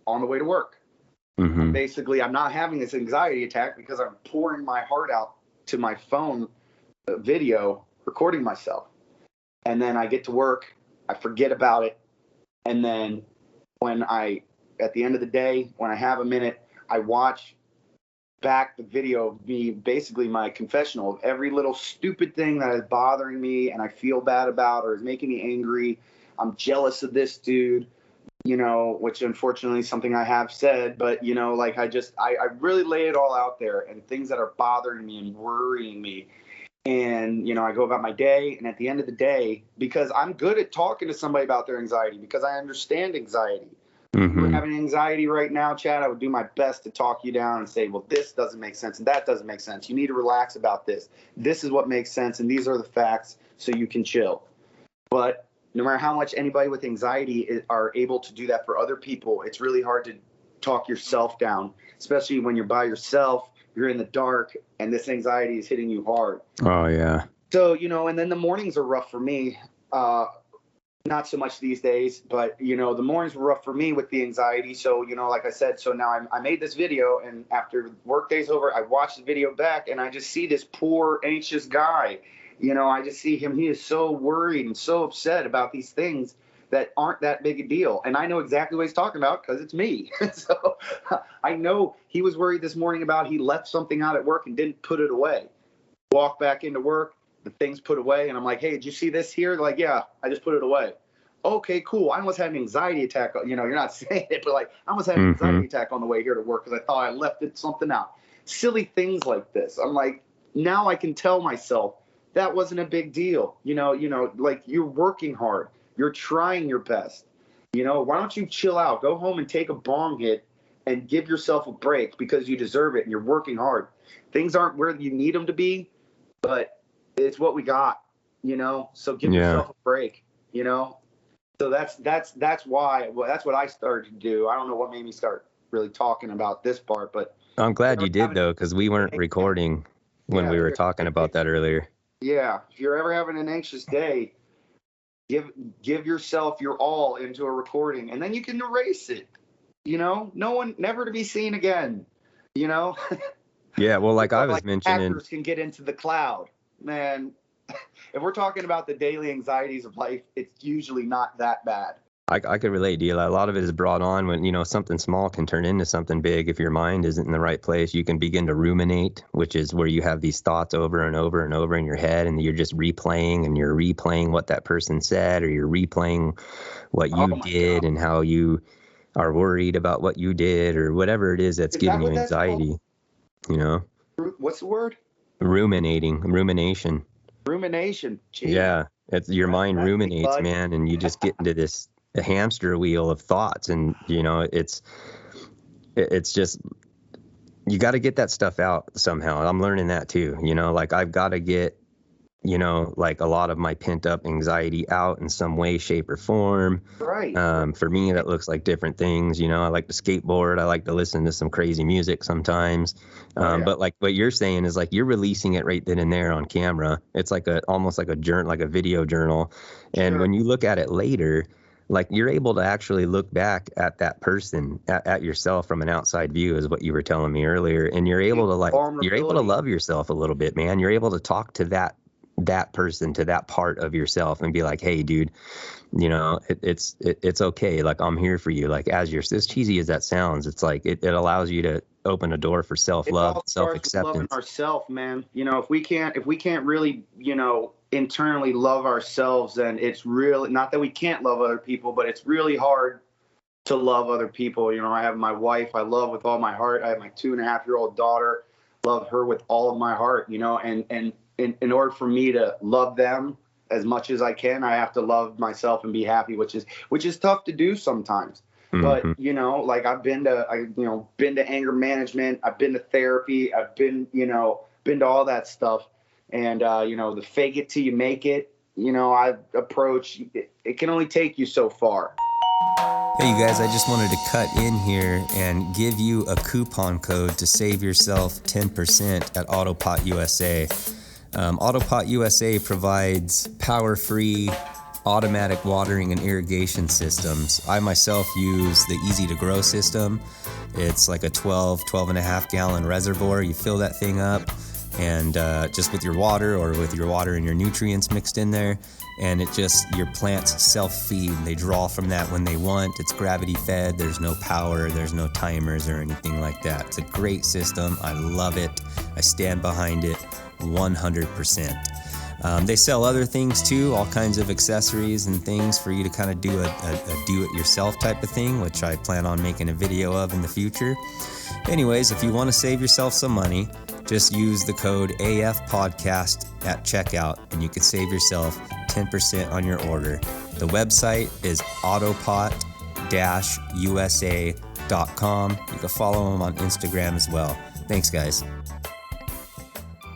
on the way to work. Basically, I'm not having this anxiety attack because I'm pouring my heart out to my phone video, recording myself. And then I get to work, I forget about it. And then at the end of the day, when I have a minute, I watch back the video of me, basically my confessional of every little stupid thing that is bothering me and I feel bad about or is making me angry. I'm jealous of this dude, which unfortunately is something I have said, but like I really lay it all out there and things that are bothering me and worrying me. And, I go about my day, and at the end of the day, because I'm good at talking to somebody about their anxiety, because I understand anxiety. If you're having anxiety right now, Chad, I would do my best to talk you down and say, well, this doesn't make sense and that doesn't make sense. You need to relax about this. This is what makes sense, and these are the facts, so you can chill. But no matter how much anybody with anxiety are able to do that for other people, it's really hard to talk yourself down, especially when you're by yourself, you're in the dark, and this anxiety is hitting you hard. Oh, yeah. So, and then the mornings are rough for me. Not so much these days, but, the mornings were rough for me with the anxiety. So, like I said, so now I made this video, and after work day's over, I watched the video back, and I just see this poor, anxious guy. I just see him. He is so worried and so upset about these things that aren't that big a deal. And I know exactly what he's talking about because it's me. So I know he was worried this morning about he left something out at work and didn't put it away. Walk back into work, the thing's put away. And I'm like, hey, did you see this here? They're like, yeah, I just put it away. Okay, cool. I almost had an anxiety attack. You're not saying it, but like I almost had an anxiety attack on the way here to work because I thought I left something out. Silly things like this. I'm like, now I can tell myself that wasn't a big deal. Like you're working hard. You're trying your best. Why don't you chill out? Go home and take a bong hit and give yourself a break because you deserve it and you're working hard. Things aren't where you need them to be, but it's what we got, So give yourself a break, So that's why. Well, that's what I started to do. I don't know what made me start really talking about this part, but I'm glad you did though, because we weren't recording when we were talking about that earlier. Yeah, if you're ever having an anxious day, give yourself your all into a recording, and then you can erase it. No one, never to be seen again. Yeah, well, like I was mentioning, hackers can get into the cloud, man. If we're talking about the daily anxieties of life, it's usually not that bad. I could relate, D. A lot of it is brought on when, something small can turn into something big. If your mind isn't in the right place, you can begin to ruminate, which is where you have these thoughts over and over and over in your head, and you're just replaying what that person said, or you're replaying what you did and how you are worried about what you did, or whatever it is that's giving you anxiety, What's the word? Rumination. Rumination. Jeez. Yeah. It's your mind ruminates, man, and you just get into this hamster wheel of thoughts, and it's just, you got to get that stuff out somehow. I'm learning that too. Like I've got to get you know, like a lot of my pent up anxiety out in some way, shape, or form. Right. For me, that looks like different things. You know, I like to skateboard. I like to listen to some crazy music sometimes. But like what you're saying is like you're releasing it right then and there on camera. It's like almost like a journal, like a video journal. And when you look at it later, like you're able to actually look back at that person, at yourself from an outside view, is what you were telling me earlier. And you're able to love yourself a little bit, man. You're able to talk to that person, to that part of yourself, and be like, hey dude, you know, it's okay, like I'm here for you. Like as cheesy as that sounds, it's like it allows you to open a door for self-love, self-acceptance. Loving ourselves, man. You know, if we can't really, you know, internally love ourselves, then it's really not that we can't love other people, but it's really hard to love other people. You know, I have my wife I love with all my heart. I have my 2.5-year-old daughter, love her with all of my heart, you know, and in order for me to love them as much as I can, I have to love myself and be happy, which is tough to do sometimes. But, you know, like I've been to anger management. I've been to therapy. I've been to all that stuff. And, you know, the fake it till you make it, you know, I approach, it can only take you so far. Hey, you guys, I just wanted to cut in here and give you a coupon code to save yourself 10% at Autopot USA. Autopot USA provides power-free automatic watering and irrigation systems. I myself use the Easy to Grow system. It's like a 12 and a half gallon reservoir. You fill that thing up and just with your water or with your water and your nutrients mixed in there. And your plants self-feed. They draw from that when they want. It's gravity fed. There's no power. There's no timers or anything like that. It's a great system. I love it. I stand behind it 100%. They sell other things too, all kinds of accessories and things for you to kind of do a do-it-yourself type of thing, which I plan on making a video of in the future. Anyways, if you want to save yourself some money, just use the code AFPodcast at checkout and you can save yourself 10% on your order. The website is autopot-usa.com. You can follow them on Instagram as well. Thanks, guys.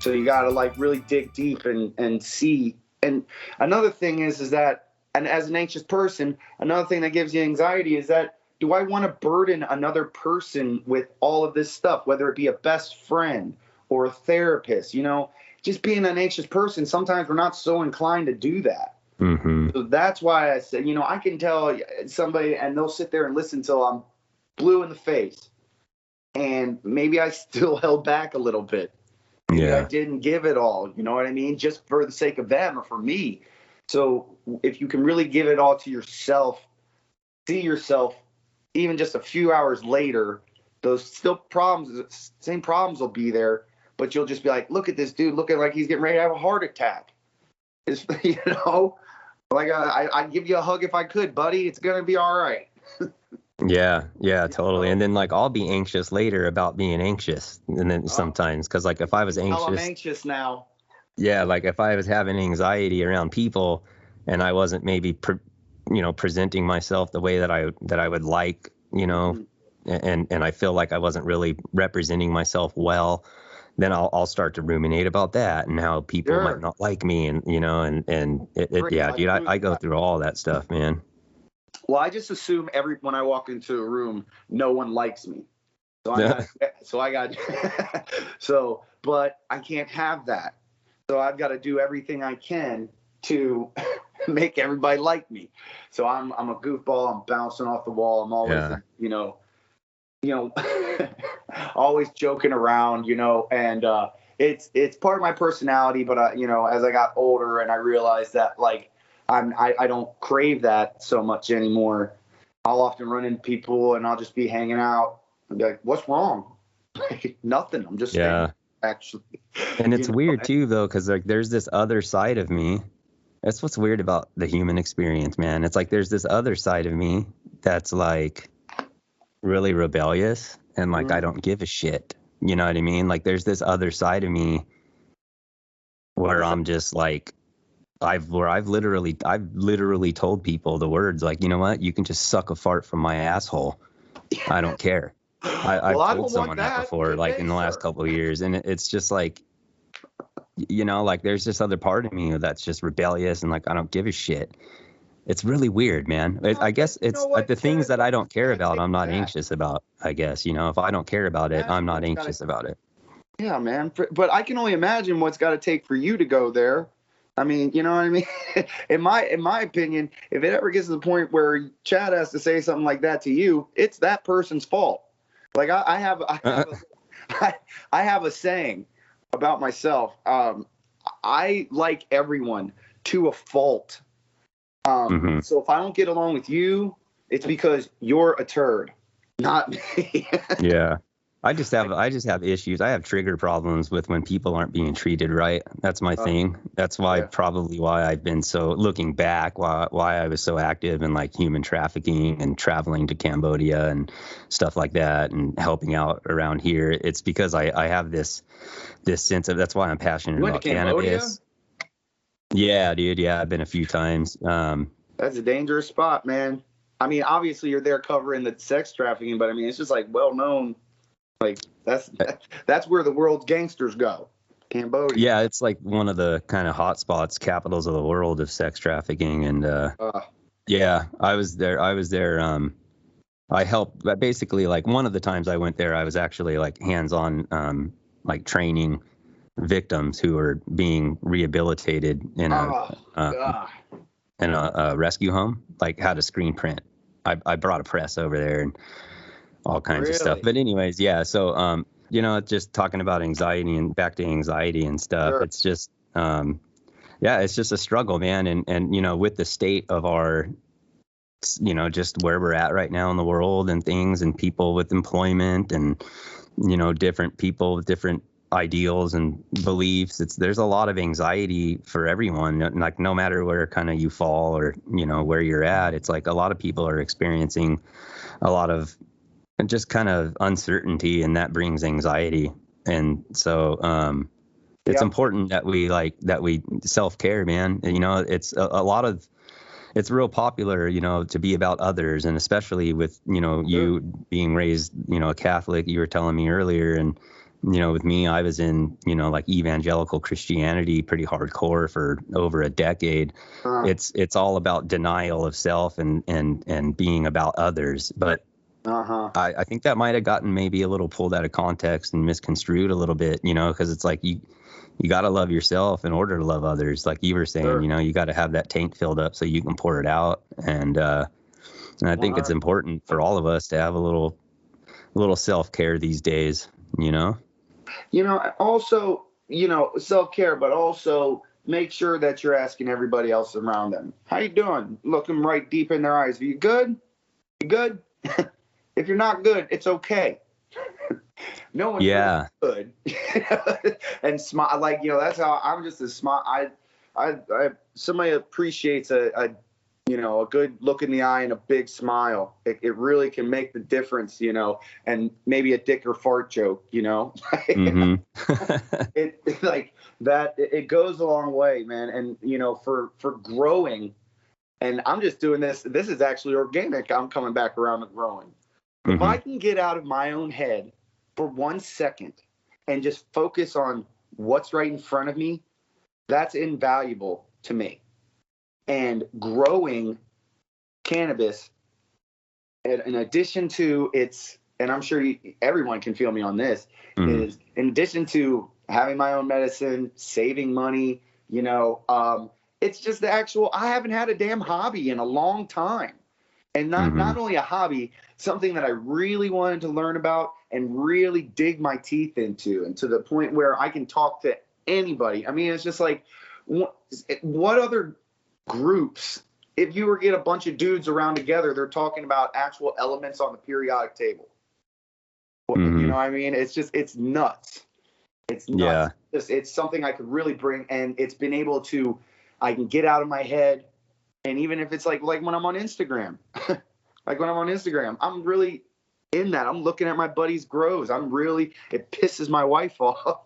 So you got to like really dig deep and see. And another thing is that, and as an anxious person, another thing that gives you anxiety is that, do I want to burden another person with all of this stuff, whether it be a best friend or a therapist? You know, just being an anxious person, sometimes we're not so inclined to do that. So that's why I said, you know, I can tell somebody and they'll sit there and listen till I'm blue in the face. And maybe I still held back a little bit. Maybe I didn't give it all, you know what I mean? Just for the sake of them or for me. So if you can really give it all to yourself, see yourself, even just a few hours later, those same problems will be there, but you'll just be like, look at this dude looking like he's getting ready to have a heart attack. It's, you know, like I'd give you a hug if I could, buddy. It's going to be all right. Yeah, totally. And then like I'll be anxious later about being anxious. And then sometimes, because like if I was anxious. I'm anxious now. Yeah, like if I was having anxiety around people and I wasn't maybe, presenting myself the way that I would like, you know, and I feel like I wasn't really representing myself well, then I'll start to ruminate about that and how people might not like me, and you know, dude, I go through all that stuff, man. Well, I just assume when I walk into a room, no one likes me. But I can't have that. So I've got to do everything I can to make everybody like me. So I'm a goofball. I'm bouncing off the wall. I'm always, always joking around, you know, and it's part of my personality. But as I got older and I realized that like I don't crave that so much anymore. I'll often run into people and I'll just be hanging out and be like, "What's wrong?" Nothing. I'm just actually. And it's weird too, though, because like there's this other side of me. That's what's weird about the human experience, man. It's like there's this other side of me that's like really rebellious and like I don't give a shit. You know what I mean? Like there's this other side of me where I'm just like I've literally told people the words like, you know what? You can just suck a fart from my asshole. I don't care. I've told someone that before, like in the last couple of years, and it's just like like there's this other part of me that's just rebellious and like I don't give a shit. It's really weird, man. I guess it's the things that I don't care about, I'm not anxious about, I guess. If I don't care about it, I'm not anxious about it. Yeah, man. But I can only imagine what's got to take for you to go there. I mean, you know what I mean? in my opinion, if it ever gets to the point where Chad has to say something like that to you, it's that person's fault. Like I have a saying about myself. I like everyone to a fault. So if I don't get along with you, it's because you're a turd, not me. Yeah. I just have issues. I have trigger problems with when people aren't being treated right. That's my thing. That's probably why I've been so, looking back, why I was so active in like human trafficking and traveling to Cambodia and stuff like that and helping out around here. It's because I have this sense of, that's why I'm passionate about cannabis. Yeah, dude. Yeah, I've been a few times. That's a dangerous spot, man. I mean, obviously you're there covering the sex trafficking, but I mean, it's just like well known. Like that's where the world's gangsters go. Cambodia. Yeah, it's like one of the kind of hot spots, capitals of the world of sex trafficking. And yeah, I was there. I helped, but basically like one of the times I went there, I was actually like hands-on, like training victims who were being rehabilitated in a rescue home, like how to screen print. I brought a press over there and all kinds of stuff. But anyways, yeah. So, just talking about anxiety and back to anxiety and stuff. Sure. It's just, it's just a struggle, man. And, with the state of our, just where we're at right now in the world and things and people with employment and, different people with different ideals and beliefs, there's a lot of anxiety for everyone, like no matter where kind of you fall or, where you're at. It's like a lot of people are experiencing a lot of just kind of uncertainty, and that brings anxiety. And so it's important that we self-care, man. It's a lot of, it's real popular, to be about others, and especially with, you being raised, a Catholic, you were telling me earlier. And, with me, I was in, like evangelical Christianity, pretty hardcore for over a decade. It's all about denial of self and being about others. But I think that might have gotten maybe a little pulled out of context and misconstrued a little bit, because it's like you got to love yourself in order to love others. Like you were saying, you got to have that tank filled up so you can pour it out. And I think it's important for all of us to have a little self-care these days, Also, self-care, but also make sure that you're asking everybody else around them, how you doing? Look them right deep in their eyes. Are you good? You good? If you're not good, it's okay. No one's good. And smile, like, that's how I'm just a smile. I somebody appreciates a good look in the eye and a big smile. It really can make the difference, and maybe a dick or fart joke, Mm-hmm. It's like that. It goes a long way, man. And, for growing, and I'm just doing this. This is actually organic. I'm coming back around to growing. If I can get out of my own head for 1 second and just focus on what's right in front of me, that's invaluable to me. And growing cannabis, in addition to its, and I'm sure everyone can feel me on this, is in addition to having my own medicine, saving money, it's just the actual, I haven't had a damn hobby in a long time. And not only a hobby, something that I really wanted to learn about and really dig my teeth into, and to the point where I can talk to anybody. I mean, it's just like, what other groups, if you were to get a bunch of dudes around together, they're talking about actual elements on the periodic table. You know what I mean? It's just, it's nuts. It's nuts. Yeah. It's something I could really bring, and it's been able to, I can get out of my head. And even if it's like when I'm on Instagram, I'm really in that. I'm looking at my buddy's grows. It pisses my wife off,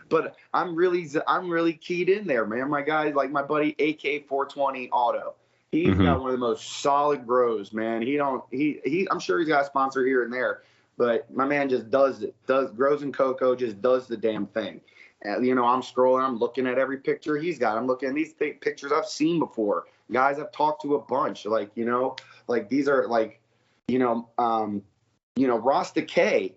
but I'm really keyed in there, man. My guy, like my buddy AK420 Auto, he's got one of the most solid grows, man. I'm sure he's got a sponsor here and there, but my man just does it. Grows in cocoa, just does the damn thing. And, you know, I'm scrolling, I'm looking at every picture he's got. I'm looking at these pictures I've seen before, guys I've talked to a bunch. Like, you know, like these are like, Ross Decay.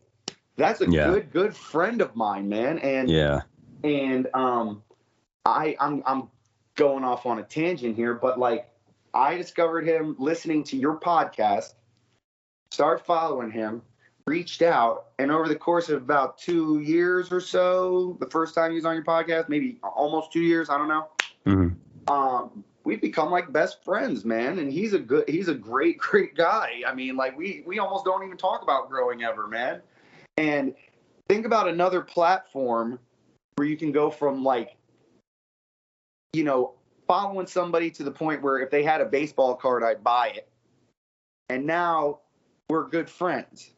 That's a good friend of mine, man. And I'm going off on a tangent here, but like I discovered him listening to your podcast, started following him, reached out, and over the course of about 2 years or so, the first time he was on your podcast, maybe almost 2 years, I don't know. Mm-hmm. We've become like best friends, man. And he's a great guy. I mean, like we almost don't even talk about growing ever, man. And think about another platform where you can go from like, you know, following somebody to the point where if they had a baseball card, I'd buy it. And now we're good friends.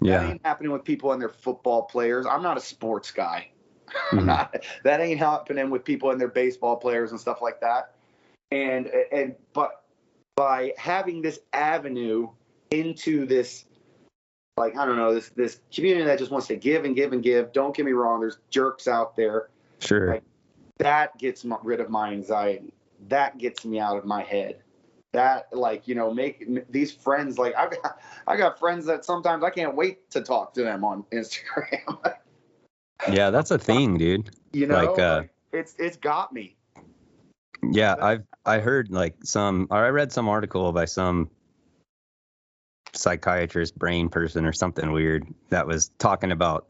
Yeah. That ain't happening with people and their football players. I'm not a sports guy. Mm-hmm. That ain't happening with people and their baseball players and stuff like that. But by having this avenue into this, like, I don't know, this community that just wants to give and give and give. Don't get me wrong. There's jerks out there. Sure. Like, that gets rid of my anxiety. That gets me out of my head. That, like, you know, make these friends, like, I got friends that sometimes I can't wait to talk to them on Instagram. Yeah, that's a thing, dude. You know, like, it's got me. Yeah, I heard like I read some article by some psychiatrist, brain person, or something weird that was talking about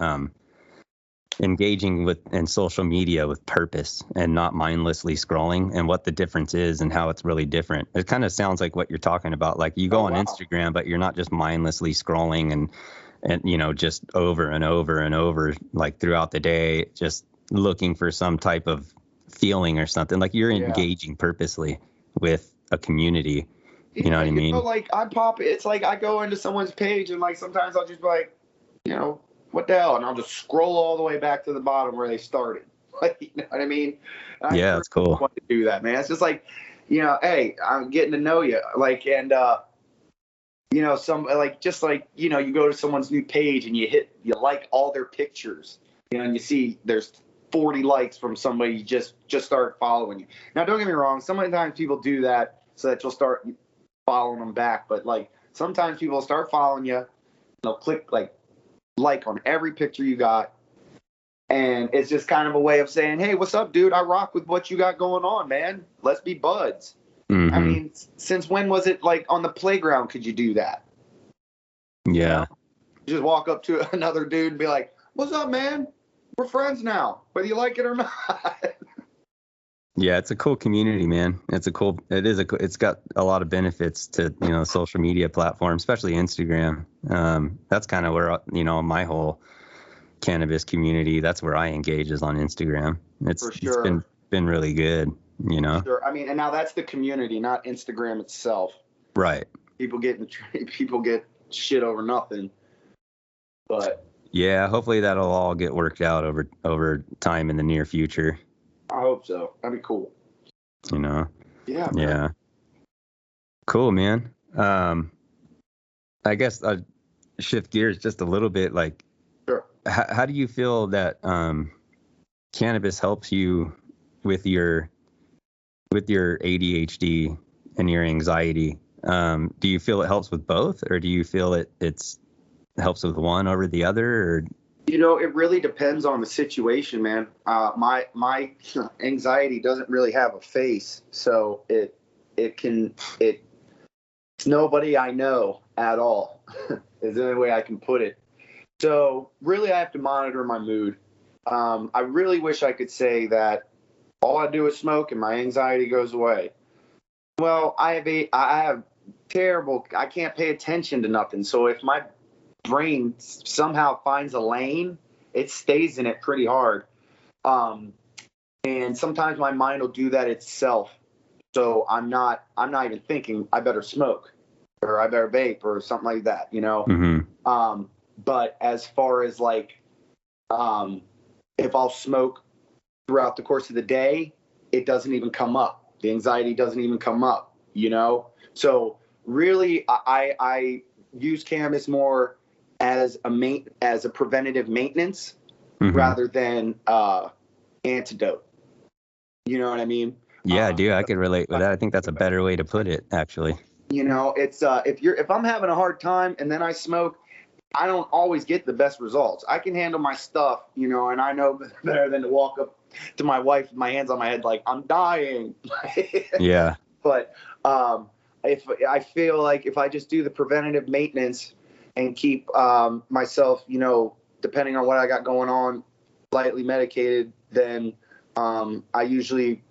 engaging in social media with purpose and not mindlessly scrolling, and what the difference is and how it's really different. It kind of sounds like what you're talking about. Like you go on Instagram, but you're not just mindlessly scrolling and you know, just over and over and over, like throughout the day, just looking for some type of feeling or something. Like you're engaging purposely with a community. You know what I mean? Like it's like I go into someone's page and like sometimes I'll just be like, you know, what the hell? And I'll just scroll all the way back to the bottom where they started. Like, you know what I mean? Yeah, it's cool. Want to do that, man. It's just like, you know, hey, I'm getting to know you. Like, and you know, you know, you go to someone's new page and you like all their pictures, you know, and you see there's 40 likes from somebody you just started following you. Now, don't get me wrong. Sometimes people do that so that you'll start following them back. But like sometimes people start following you, they'll click like on every picture you got. And it's just kind of a way of saying, hey, what's up, dude? I rock with what you got going on, man. Let's be buds. Mm-hmm. I mean, since when was it like on the playground could you do that? Yeah. You know? You just walk up to another dude and be like, what's up, man? We're friends now, whether you like it or not. Yeah, it's a cool community, man. It's got a lot of benefits to, you know, social media platform, especially Instagram. That's kind of where, you know, my whole cannabis community, that's where I engage is on Instagram. It's been really good, you know. Sure. I mean, and now that's the community, not Instagram itself. Right. People get shit over nothing. But yeah, hopefully that'll all get worked out over time in the near future. I hope so. That'd be cool. You know? Yeah. Man. Yeah. Cool, man. I guess I'll shift gears just a little bit. Like, sure. How do you feel that cannabis helps you with your ADHD and your anxiety? Do you feel it helps with both, or do you feel it helps with one over the other? Or you know, it really depends on the situation, man. My anxiety doesn't really have a face, so it's nobody I know at all is the only way I can put it. So really I have to monitor my mood. I really wish I could say that all I do is smoke and my anxiety goes away. Well, I have terrible, I can't pay attention to nothing. So if my brain somehow finds a lane, it stays in it pretty hard. And sometimes my mind will do that itself. So I'm not even thinking I better smoke or I better vape or something like that, you know? Mm-hmm. But as far as like, if I'll smoke throughout the course of the day, it doesn't even come up. The anxiety doesn't even come up, you know? So really I use cannabis more as a preventative maintenance Mhm. rather than antidote. You know what I mean? Yeah, dude, I could relate with that. I think that's a better way to put it, actually. You know, it's if I'm having a hard time and then I smoke, I don't always get the best results. I can handle my stuff, you know, and I know better than to walk up to my wife with my hands on my head like I'm dying. Yeah. But if I feel like if I just do the preventative maintenance and keep myself, you know, depending on what I got going on, lightly medicated, then I usually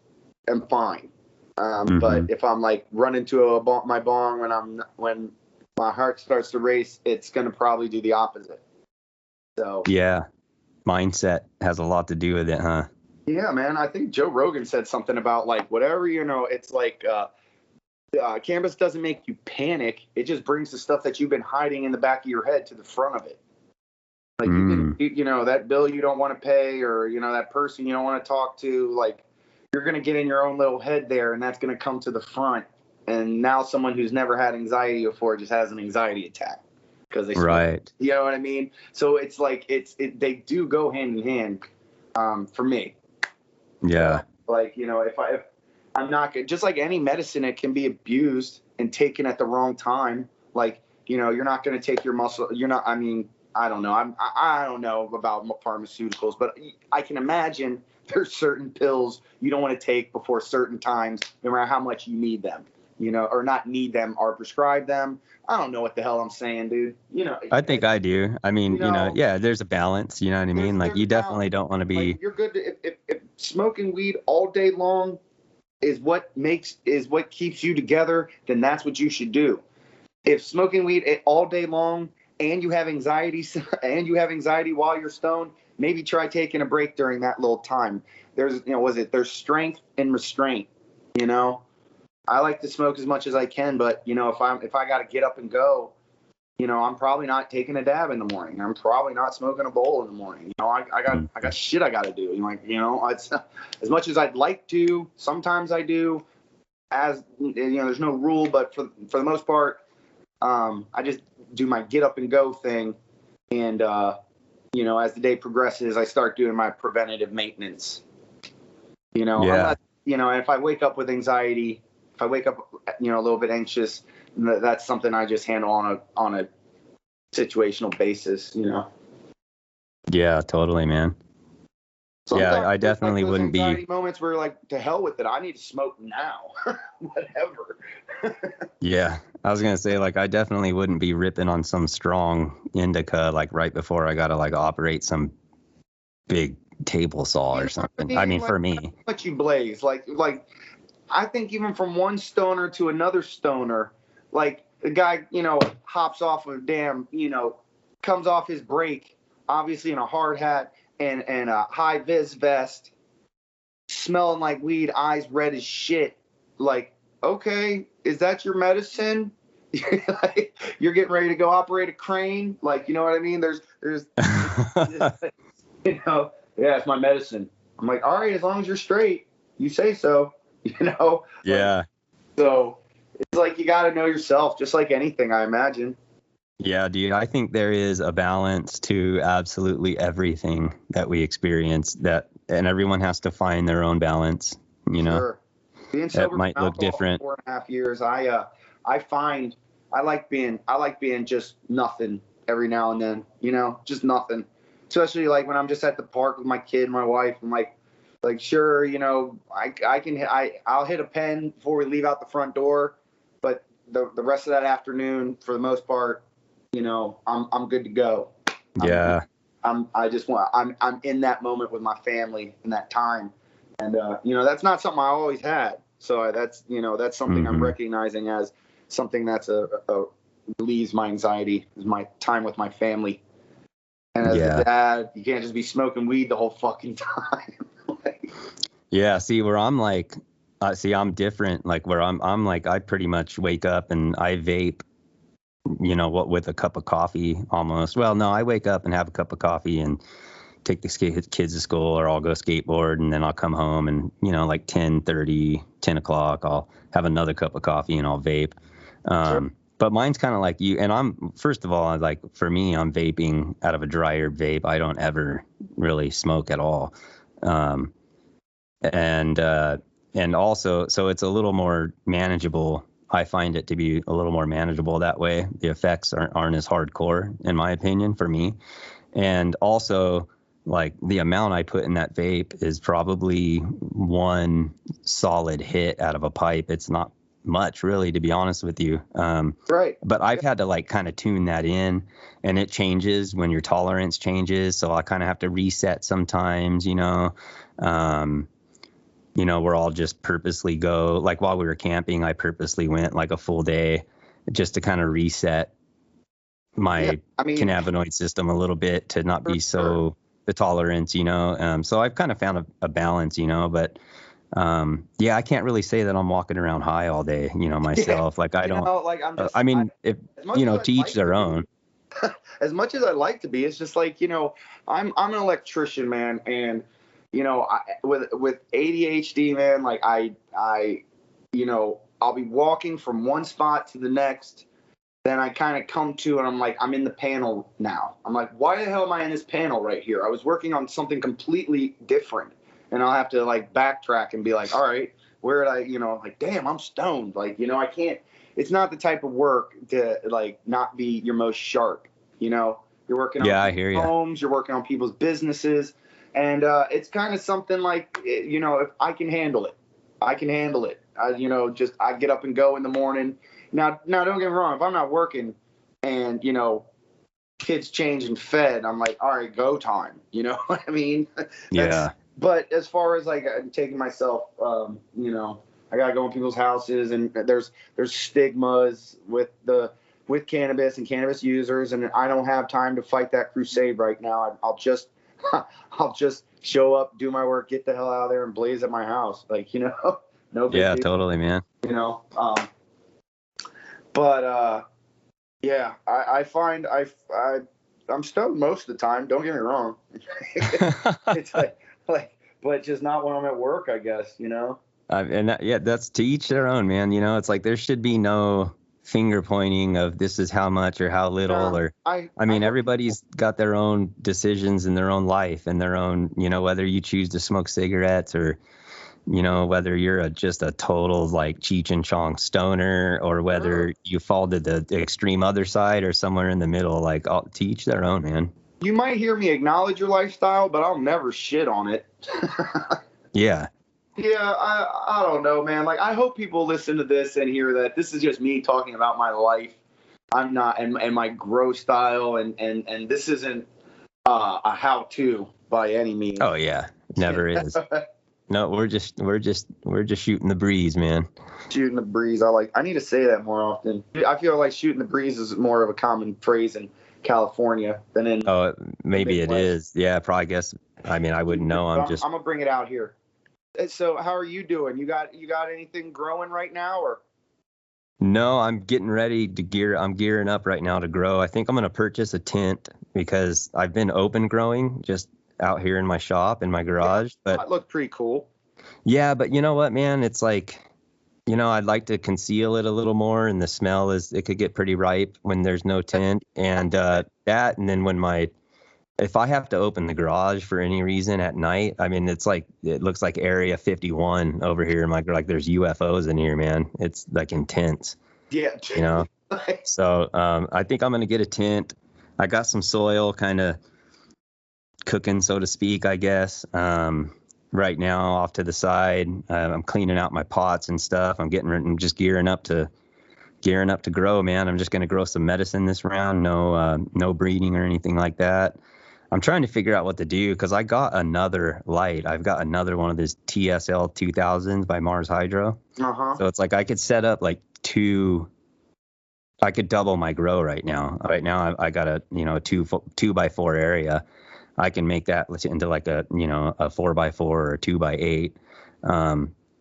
am fine. But if I'm like running to my bong when my heart starts to race, it's going to probably do the opposite. So Yeah. Mindset has a lot to do with it, huh? yeah, man, I think Joe Rogan said something about like whatever, you know, it's like cannabis doesn't make you panic. It just brings the stuff that you've been hiding in the back of your head to the front of it. Like you know, that bill you don't want to pay, or, you know, that person you don't want to talk to, like you're going to get in your own little head there, and that's going to come to the front. And now someone who's never had anxiety before just has an anxiety attack because they smoke. Right. You know what I mean? So it's like they do go hand in hand for me. Yeah. Like, you know, if I'm not good, just like any medicine, it can be abused and taken at the wrong time. Like, you know, you're not going to take your muscle. You're not. I mean, I don't know. I don't know about pharmaceuticals, but I can imagine there's certain pills you don't want to take before certain times, no matter how much you need them. You know, or not need them or prescribe them. I don't know what the hell I'm saying, dude. You know, I think I do. I mean, you know, yeah, there's a balance. You know what I mean? Like, you definitely don't want to be. Like, you're good if smoking weed all day long is what keeps you together, then that's what you should do. If smoking weed all day long and you have anxiety while you're stoned, maybe try taking a break during that little time. There's strength in restraint, you know? I like to smoke as much as I can, but, you know, if I got to get up and go, you know, I'm probably not taking a dab in the morning. I'm probably not smoking a bowl in the morning. You know, I got shit I got to do. You know, it's as much as I'd like to. Sometimes I do. As you know, there's no rule, but for the most part, I just do my get up and go thing, and you know, as the day progresses, I start doing my preventative maintenance. You know, yeah. You know, and if I wake up with anxiety, if I wake up, you know, a little bit anxious, that's something I just handle on a situational basis, you know. Yeah, totally, man. Sometimes yeah, I definitely like wouldn't anxiety be. moments where like, to hell with it, I need to smoke now. Whatever. Yeah, I was gonna say, like, I definitely wouldn't be ripping on some strong indica like right before I gotta like operate some big table saw or something. I mean, like, for me. What you blaze, like I think even from one stoner to another stoner, like the guy, you know, hops off of comes off his break, obviously in a hard hat and a high vis vest, smelling like weed, eyes red as shit. Like, okay, is that your medicine? Like, you're getting ready to go operate a crane? Like, you know what I mean? There's you know, yeah, it's my medicine. I'm like, all right, as long as you're straight, you say so. You know? Yeah. Like, so it's like you got to know yourself, just like anything, I imagine. Yeah, dude, I think there is a balance to absolutely everything that we experience, and everyone has to find their own balance, you know. Sure. Being sober it might look different. For 4.5 years, I find I like being just nothing every now and then, you know, just nothing. Especially like when I'm just at the park with my kid and my wife, and like sure, you know, I'll hit a pen before we leave out the front door, but the rest of that afternoon, for the most part, you know, I'm good to go. Yeah. I'm in that moment with my family in that time, and you know, that's not something I always had. So that's something I'm recognizing as something that's a relieves my anxiety, is my time with my family. And as a dad, you can't just be smoking weed the whole fucking time. Yeah, see, where I'm like, I'm different. Like, where I'm like, I pretty much wake up and I vape, you know, with a cup of coffee almost. Well, no, I wake up and have a cup of coffee and take the kids to school, or I'll go skateboard, and then I'll come home and, you know, like 10 o'clock, I'll have another cup of coffee and I'll vape. Sure. But mine's kind of like you. And first of all, like for me, I'm vaping out of a dry herb vape. I don't ever really smoke at all. And also, so it's a little more manageable. I find it to be a little more manageable that way. The effects aren't as hardcore, in my opinion, for me. And also, like the amount I put in that vape is probably one solid hit out of a pipe. It's not much, really, to be honest with you. Right. But I've had to like kind of tune that in, and it changes when your tolerance changes. So I kind of have to reset sometimes, where I'll just purposely go, like while we were camping, I purposely went like a full day just to kind of reset my cannabinoid system a little bit to not be so the tolerance, so I've kind of found a balance, but I can't really say that I'm walking around high all day, myself. Like I don't, to each their own. As much as I like to be, it's just like, I'm an electrician, man. And, with ADHD, man, like I'll be walking from one spot to the next. Then I kind of come to, and I'm like, I'm in the panel now. I'm like, why the hell am I in this panel right here? I was working on something completely different. And I'll have to like backtrack and be like, all right, where did I, like, damn, I'm stoned. Like, I can't, it's not the type of work to like not be your most sharp, you're working on homes, you're working on people's businesses. And it's kind of something like, if I can handle it, I can handle it. I get up and go in the morning. Now, don't get me wrong. If I'm not working and, kids change and fed, I'm like, all right, go time. You know what I mean? But as far as like taking myself, I got to go in people's houses, and there's stigmas with cannabis and cannabis users. And I don't have time to fight that crusade right now. I'll just show up, do my work, get the hell out of there and blaze at my house. Like, no big deal. Totally, man. But I find I'm stoned most of the time. Don't get me wrong. It's like, but just not when I'm at work, I guess. That's to each their own, man. It's like there should be no finger pointing of this is how much or how little, everybody's got their own decisions in their own life and their own, whether you choose to smoke cigarettes or, whether you're just a total like Cheech and Chong stoner or whether you fall to the extreme other side or somewhere in the middle, like to each their own, man. You might hear me acknowledge your lifestyle, but I'll never shit on it. Yeah. Yeah, I don't know, man. Like, I hope people listen to this and hear that this is just me talking about my life. I'm not, and my grow style, and this isn't a how-to by any means. Oh yeah, never is. No, we're just shooting the breeze, man. Shooting the breeze. I need to say that more often. I feel like shooting the breeze is more of a common phrase in California than in. Oh, maybe it is. Yeah, probably. Guess. I mean, I wouldn't know. I'm gonna bring it out here. So, how are you doing? You got anything growing right now, or? No, I'm getting ready to I'm gearing up right now to grow. I think I'm gonna purchase a tent because I've been open growing just out here in my shop in my garage. But that looked pretty cool. Yeah, but you know what, man? It's like, I'd like to conceal it a little more, and the smell it could get pretty ripe when there's no tent, and and then if I have to open the garage for any reason at night, I mean, it looks like Area 51 over here. Like there's UFOs in here, man. It's like intense. Yeah. So I think I'm going to get a tent. I got some soil kind of cooking, so to speak, I guess. Right now off to the side, I'm cleaning out my pots and stuff. I'm just gearing up to grow, man. I'm just going to grow some medicine this round. No breeding or anything like that. I'm trying to figure out what to do because I got another light. I've got another one of these TSL 2000s by Mars Hydro. Uh-huh. So it's like I could set up like I could double my grow right now. Right now I got a 2x4 area. I can make that into like a 4x4 or a 2x8.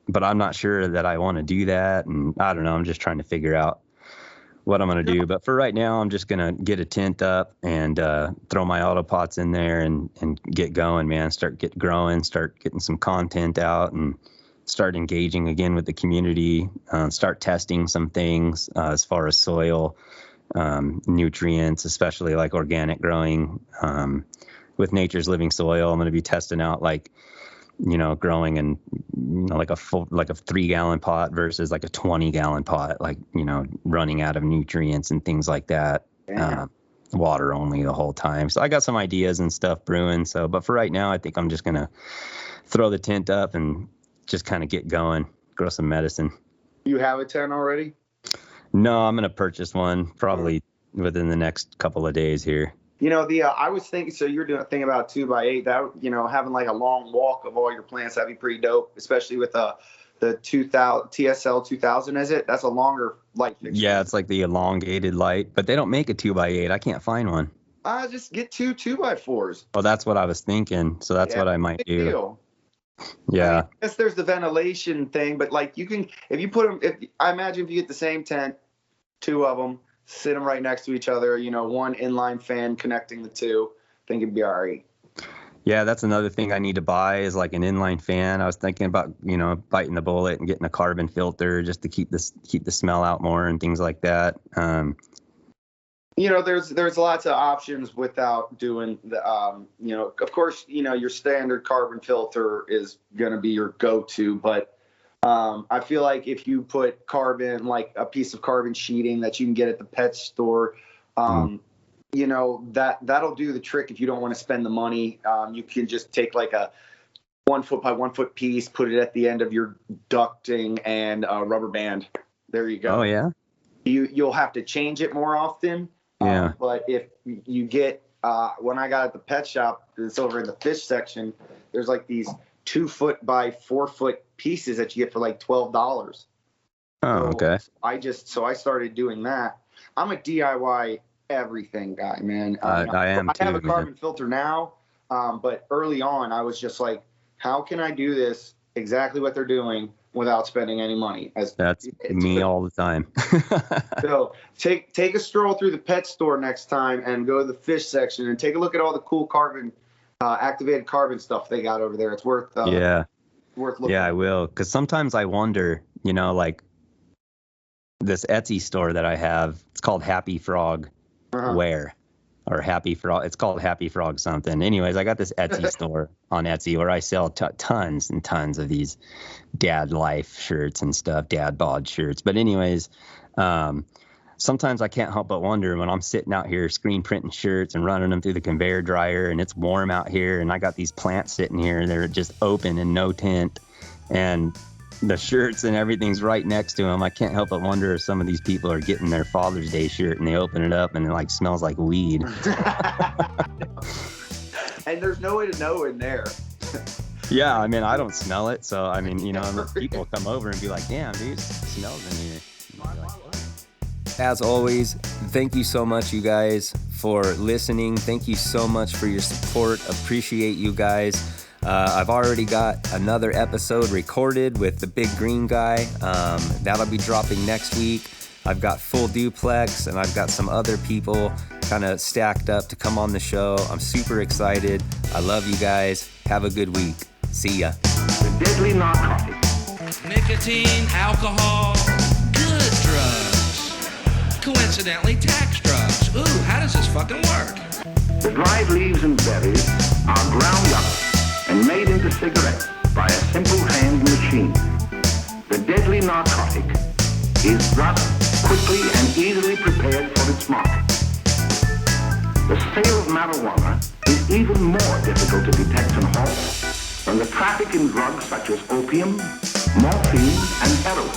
But I'm not sure that I want to do that. And I don't know. I'm just trying to figure out what I'm going to do. But for right now, I'm just going to get a tent up and throw my auto pots in there and get going, man. Start growing, start getting some content out and start engaging again with the community, start testing some things as far as soil, nutrients, especially like organic growing with Nature's Living Soil. I'm going to be testing out like, growing in like a 3-gallon pot versus like a 20-gallon pot, like, running out of nutrients and things like that. Water only the whole time. So I got some ideas and stuff brewing. So, but for right now, I think I'm just going to throw the tent up and just kind of get going, grow some medicine. You have a tent already? No, I'm going to purchase one probably within the next couple of days here. I was thinking, so you're doing a thing about 2x8, that, having like a long walk of all your plants, that'd be pretty dope, especially with the 2000 TSL 2000, is it? That's a longer light fixture. Yeah, it's like the elongated light, but they don't make a 2x8. I can't find one. Just get 2x4s. Oh, that's what I was thinking. So that's what I might do. Deal. Yeah. I guess there's the ventilation thing, but like you can, if you put them, I imagine if you get the same tent, 2 of them, sit them right next to each other, one inline fan connecting the 2, I think it'd be all right. Yeah, that's another thing I need to buy is like an inline fan. I was thinking about, biting the bullet and getting a carbon filter just to keep the smell out more and things like that. There's lots of options without doing the, of course, your standard carbon filter is going to be your go-to, but I feel like if you put carbon, like a piece of carbon sheeting that you can get at the pet store, that'll do the trick. If you don't want to spend the money, you can just take like a 1 foot by 1 foot piece, put it at the end of your ducting and a rubber band. There you go. Oh yeah. You'll have to change it more often. Yeah. But if you get, when I got at the pet shop, it's over in the fish section, there's like these 2 foot by 4 foot pieces that you get for like $12. Oh, okay. So I started doing that. I'm a DIY everything guy, man. I am too. I have a carbon filter now, but early on I was just like, how can I do this exactly what they're doing without spending any money? That's me all the time. So take a stroll through the pet store next time and go to the fish section and take a look at all the cool carbon, activated carbon stuff they got over there. It's worth looking. Yeah, I will. Because sometimes I wonder, like this Etsy store that I have, it's called Happy Frog Wear. Or Happy Frog, it's called Happy Frog something. Anyways, I got this Etsy store on Etsy where I sell tons and tons of these dad life shirts and stuff, dad bod shirts. But anyways, sometimes I can't help but wonder when I'm sitting out here screen printing shirts and running them through the conveyor dryer and it's warm out here and I got these plants sitting here, they're just open and no tent and the shirts and everything's right next to them. I can't help but wonder if some of these people are getting their Father's Day shirt and they open it up and it like smells like weed. And there's no way to know in there. Yeah, I mean, I don't smell it. So, I mean, people come over and be like, damn, dude, it smells in here. As always, thank you so much, you guys, for listening. Thank you so much for your support. Appreciate you guys. I've already got another episode recorded with the big green guy. That'll be dropping next week. I've got Full Duplex and I've got some other people kind of stacked up to come on the show. I'm super excited. I love you guys. Have a good week. See ya. The deadly narcotic. Nicotine, alcohol, good drugs. Coincidentally, tax drugs. Ooh, how does this fucking work? The dried leaves and berries are ground up and made into cigarettes by a simple hand machine. The deadly narcotic is thus quickly and easily prepared for its market. The sale of marijuana is even more difficult to detect and halt than the traffic in drugs such as opium, morphine, and heroin.